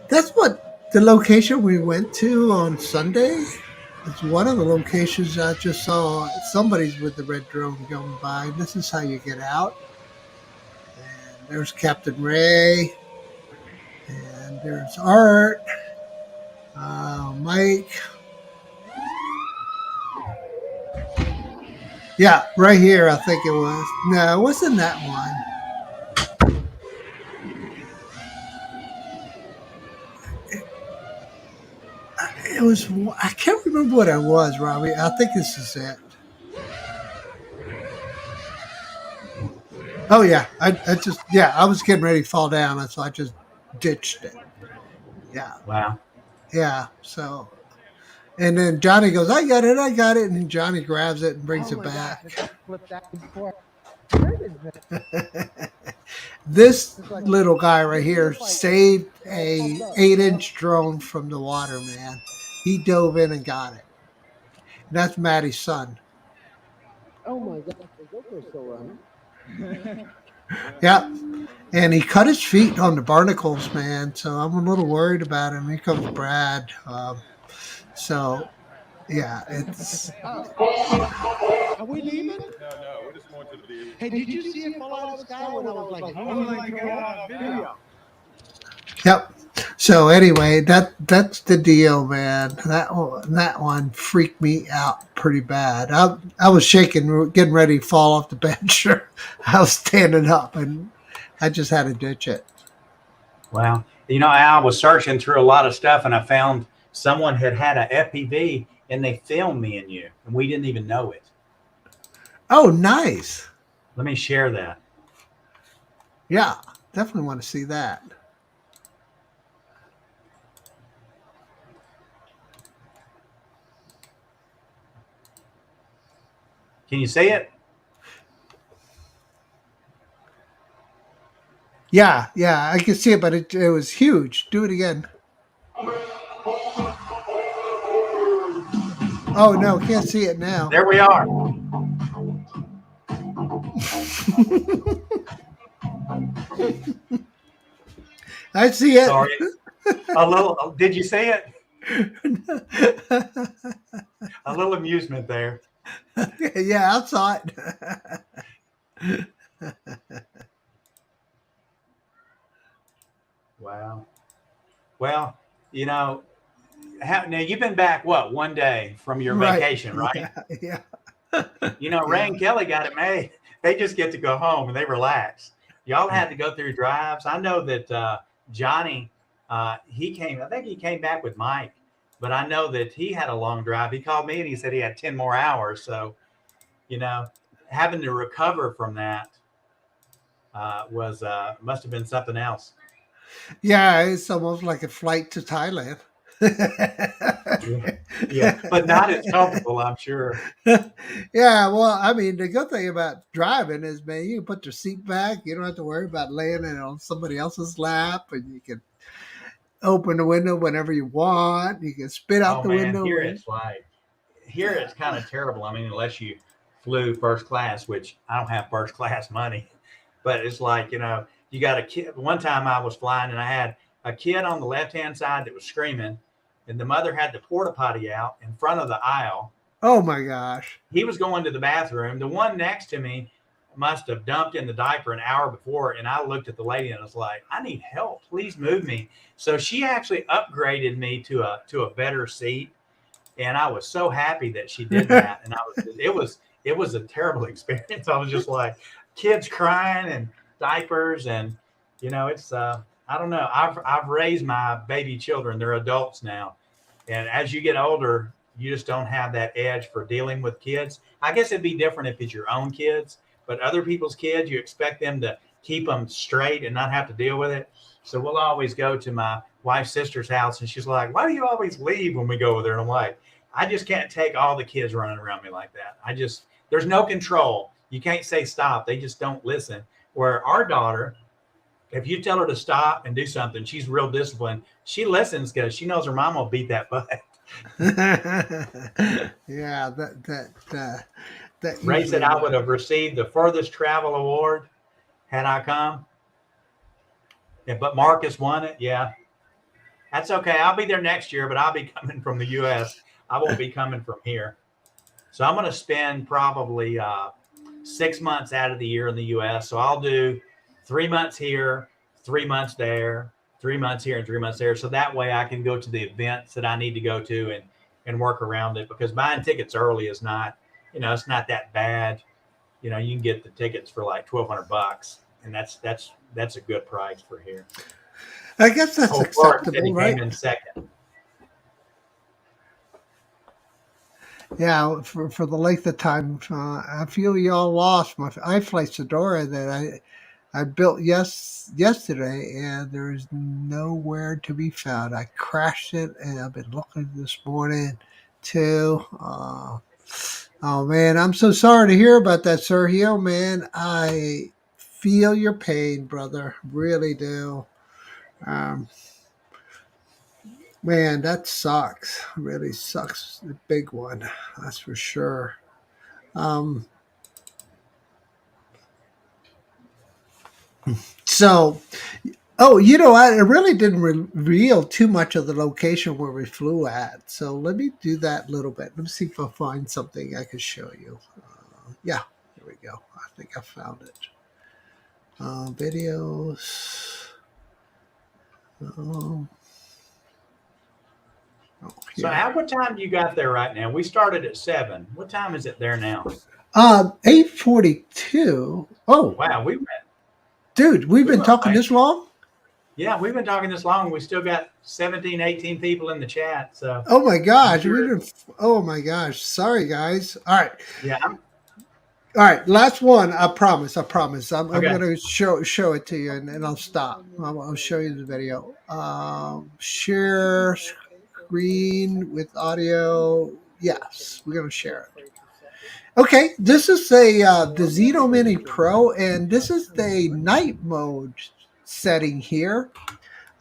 that's what the location we went to on Sunday. It's one of the locations I just saw somebody's with the red drone going by. This is how you get out. And there's Captain Ray. And there's Art. Mike. Yeah, right here I think it was. No, it wasn't that one. It was. I can't remember what it was, Robby. I think this is it. Oh yeah, I was getting ready to fall down, and so I just ditched it. Yeah, Wow. yeah. So, and then Johnny goes, I got it, and then Johnny grabs it and brings it back. This little guy right here saved a 8-inch drone from the water, man. He dove in and got it. And that's Maddie's son. Oh my God, the so running. Yeah. And he cut his feet on the barnacles, man. So I'm a little worried about him. Here comes Brad. So, yeah, it's. Are we leaving? No, we're just going to the beach. Hey, did you see it fall out of the sky when I was like, video? Yep. So anyway, that's the deal, man. That one freaked me out pretty bad. I was shaking, getting ready to fall off the bench. I was standing up, and I just had to ditch it. Wow. I was searching through a lot of stuff, and I found someone had a FPV, and they filmed me and you, and we didn't even know it. Oh, nice. Let me share that. Yeah, definitely want to see that. Can you see it? Yeah, I can see it, but it was huge. Do it again. Oh, no, can't see it now. There we are. I see it. Sorry. A little. Did you see it? A little amusement there. Yeah, I saw it. Wow. Well, now you've been back, one day from your vacation, right? Yeah. Ray and Kelly got it made. They just get to go home and they relax. Y'all had to go through drives. I know that Johnny, I think he came back with Mike, but I know that he had a long drive. He called me and he said he had 10 more hours. So, having to recover from that, was must have been something else. Yeah, it's almost like a flight to Thailand. Yeah, yeah, but not as comfortable, I'm sure. Yeah, well, I mean, the good thing about driving is, man, you can put your seat back. You don't have to worry about laying it on somebody else's lap, and you can open the window whenever you want. You can spit out Oh the man, window. here it's like here it's kind of terrible. I mean, unless you flew first class, which I don't have first class money, but it's like, you got a kid. One time I was flying and I had a kid on the left hand side that was screaming, and the mother had the porta potty out in front of the aisle. Oh my gosh. He was going to the bathroom. The one next to me must have dumped in the diaper an hour before. And I looked at the lady and was like, I need help. Please move me. So she actually upgraded me to a better seat. And I was so happy that she did that. And it was a terrible experience. I was just like, kids crying and diapers, and it's I don't know. I've raised my baby children. They're adults now. And as you get older, you just don't have that edge for dealing with kids. I guess it'd be different if it's your own kids, but other people's kids, you expect them to keep them straight and not have to deal with it. So we'll always go to my wife's sister's house, and she's like, "Why do you always leave when we go over there?" And I'm like, I just can't take all the kids running around me like that. There's no control. You can't say stop. They just don't listen. Where our daughter, if you tell her to stop and do something, she's real disciplined. She listens because she knows her mom will beat that butt. Yeah, that Ray usually said I would have received the furthest travel award had I come. Yeah, but Marcus won it. Yeah, that's okay. I'll be there next year, but I'll be coming from the U.S. I won't be coming from here. So I'm going to spend probably 6 months out of the year in the U.S. So I'll do 3 months here, 3 months there, 3 months here, and 3 months there. So that way I can go to the events that I need to go to and work around it, because buying tickets early is not, it's not that bad. You can get the tickets for like $1,200, and that's a good price for here. I guess that's Clark said acceptable, he right? came in second. Yeah, for the length of time, I feel y'all lost my iFlight Fedora that I built yesterday, and there's nowhere to be found. I crashed it, and I've been looking this morning too. Oh man, I'm so sorry to hear about that, Sergio. Man, I feel your pain, brother. Really do. Um, Man, that sucks. Really sucks. The big one, that's for sure. Um, so, oh, I really didn't reveal too much of the location where we flew at. So let me do that a little bit. Let me see if I find something I can show you. Yeah, here we go. I think I found it. Videos. Um, So what time you got there right now? We started at 7. What time is it there now? 8:42. Oh, Wow, dude, we've been went talking late. this long? Yeah, we've been talking this long. We still got 17, 18 people in the chat. So Oh my gosh, sure. oh my gosh. Sorry guys. All right. Yeah, All right, last one. I promise. I'm Okay. gonna show it to you, and I'll stop. I'll show you the video. Share screen with audio. Yes, we're gonna share it. Okay, this is the Zeno Mini Pro, and this is the night mode setting here,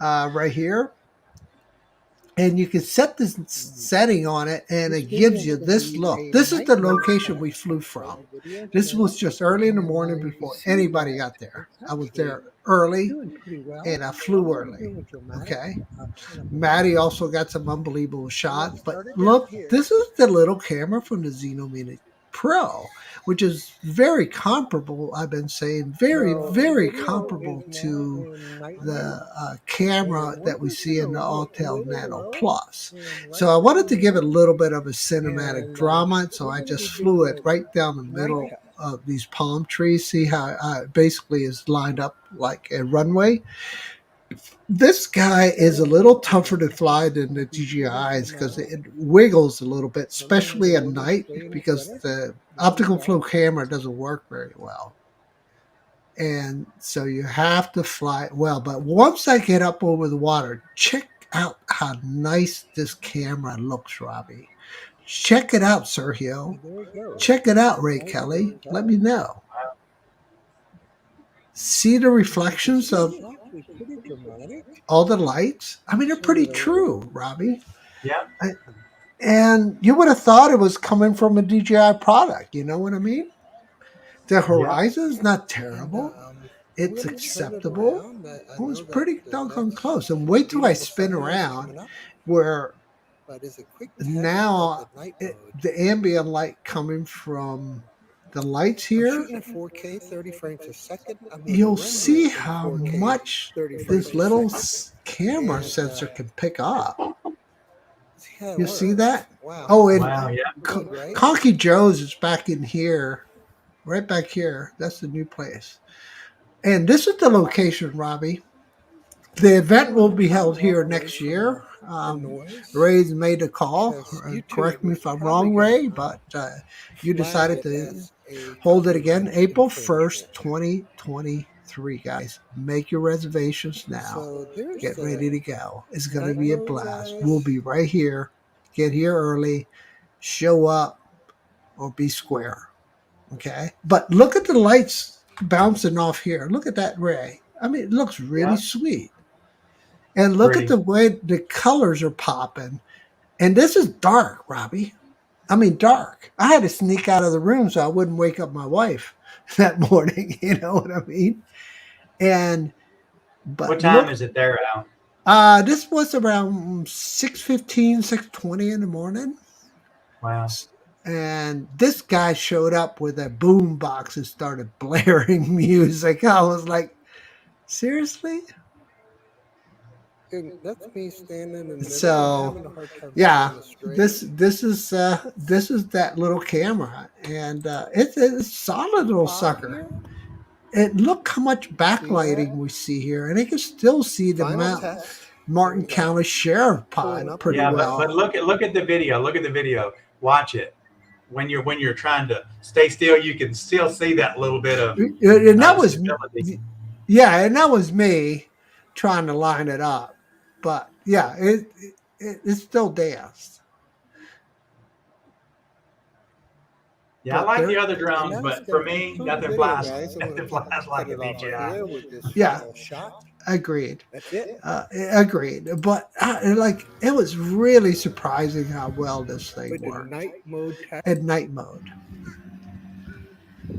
right here. And you can set this setting on it, and it gives you this look. This is the location we flew from. This was just early in the morning before anybody got there. I was there early, and I flew early. Okay. Maddie also got some unbelievable shots. But look, this is the little camera from the Zeno Mini Pro, which is very comparable. I've been saying very, very comparable to the camera that we see in the Autel Nano Plus. So I wanted to give it a little bit of a cinematic drama, so I just flew it right down the middle of these palm trees. See how it basically is lined up like a runway. This guy is a little tougher to fly than the DJIs because it wiggles a little bit, especially at night, because the optical flow camera doesn't work very well. And so you have to fly well. But once I get up over the water, check out how nice this camera looks, Robby. Check it out, Sergio. There it goes. Check it out, Ray Right, Kelly. every Let time. me know. See the reflections of It's actually pretty dramatic. all the lights? I mean, they're pretty true, Robby. Yeah. And you would have thought it was coming from a DJI product. You know what I mean? The horizon's not terrible. It's acceptable. It was pretty doggone close. And wait till I spin around where now the ambient light coming from the lights here, Shooting at 4K, 30 frames a second. you'll see how much this little camera sensor can pick up. You see that? Wow. Oh, and Wow. Yeah. Conky Joe's is back in here, right back here. That's the new place. And this is the location, Robby. The event will be held here next year. Ray's made a call. Correct me if I'm wrong, Ray, but you decided to hold it again April 1st, 2023, guys. Make your reservations now. Get ready to go. It's going to be a blast. We'll be right here. Get here early. Show up or be square. Okay? But look at the lights bouncing off here. Look at that, Ray. I mean, it looks really sweet. And look at the way the colors are popping. And this is dark, Robby. I mean, dark. I had to sneak out of the room so I wouldn't wake up my wife that morning. You know what I mean? But what time is it there, Al? This was around 6:15, 6:20 in the morning. Wow. And this guy showed up with a boom box and started blaring music. I was like, seriously? And that's me standing in the middle, So, having a hard time yeah, finding the straight. this is that little camera, and it's a solid little sucker. And look how much backlighting we see here, and I can still see the Final test. Martin County Sheriff pod pretty well. But look at the video. Look at the video. Watch it. When you're trying to stay still, you can still see that little bit of. And that was stability. yeah, and that was me trying to line it up. But yeah, it still danced. Yeah, I like the other drones, but for me, nothing flies. Guys, Nothing flies like a DJI. Yeah. Shot. Agreed. That's it. Agreed. But it was really surprising how well this thing With the worked. night mode test. At night mode.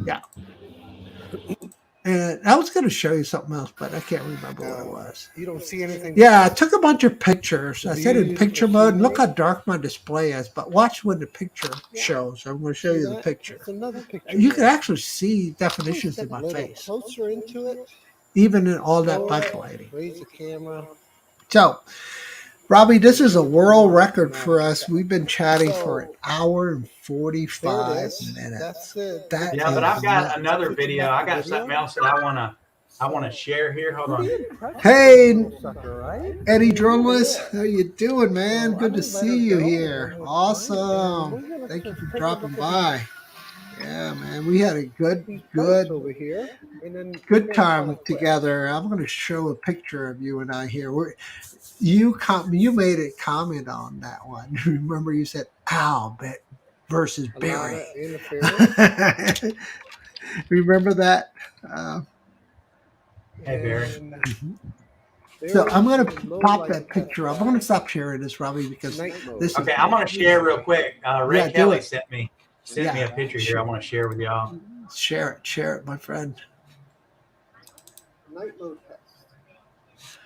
Yeah. And I was going to show you something else, but I can't remember what it was. You don't see anything. Yeah, I took a bunch of pictures. I said in picture mode, and look how dark my display is. But watch when the picture shows. I'm going to show you the picture. It's another picture. You can actually see definitions Step in my a little face, closer into it. even in all that backlighting. Raise the camera. So, Robby, this is a world record for us. We've been chatting for an hour and 45 There it is. minutes. That's it. That Yeah, but is I've got nuts. another video. I got something else that I wanna share here. Hold on. Hey, Sucker, right? Eddie Drumless, how you doing, man? Good to see you here. Awesome. Thank you for dropping by. Yeah, man, we had a good over here. And then good time together. I'm going to show a picture of you and I here. You made a comment on that one. Remember, you said Al versus Barry. Remember that? Hey, Barry. So I'm going to pop that picture up. I'm going to stop sharing this, Robby, because this is Okay, I'm gonna share real quick. Ray Yeah, do Kelly it. sent me a picture here. I want to share with y'all. share it, my friend. Night mode test.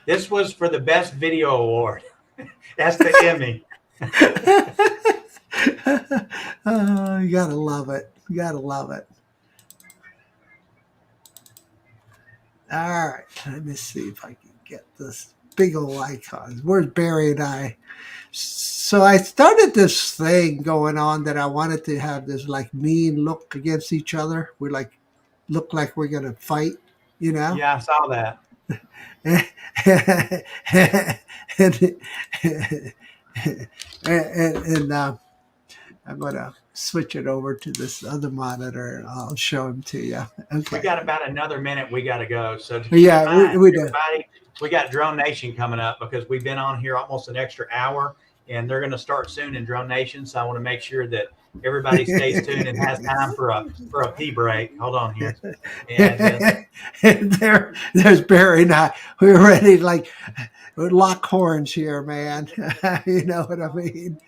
This was for the best video award. That's the Emmy. Oh, you gotta love it. You gotta love it. All right, let me see if I can get this big old icon. Where's Barry and I? So I started this thing going on that I wanted to have this like mean look against each other. We look like we're gonna fight, you know? Yeah, I saw that. and I'm gonna switch it over to this other monitor and I'll show them to you. Okay. We got about another minute. We got to go. So to keep Yeah, in mind, we do. everybody, we got Drone Nation coming up because we've been on here almost an extra hour, and they're going to start soon in Drone Nation. So I want to make sure that everybody stays tuned and has time for a pee break. Hold on here. And there's Barry and I. We're ready to like lock horns here, man. You know what I mean?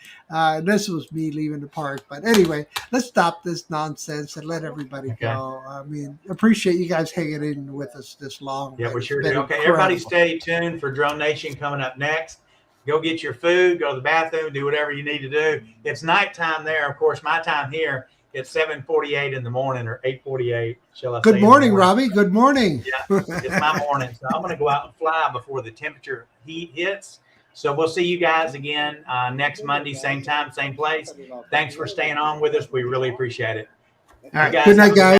This was me leaving the park. But anyway, let's stop this nonsense and let everybody go. I mean, appreciate you guys hanging in with us this long. Yeah, we It's sure been do. Okay, incredible. everybody stay tuned for Drone Nation coming up next. Go get your food, go to the bathroom, do whatever you need to do. It's nighttime there. Of course, my time here, it's 7:48 in the morning or 8:48, shall I say. Good morning, Robbie. Good morning. Yeah, it's my morning. So I'm going to go out and fly before the temperature heat hits. So we'll see you guys again next Monday, same time, same place. Thanks for staying on with us. We really appreciate it. All right. You guys Good night, have a guys.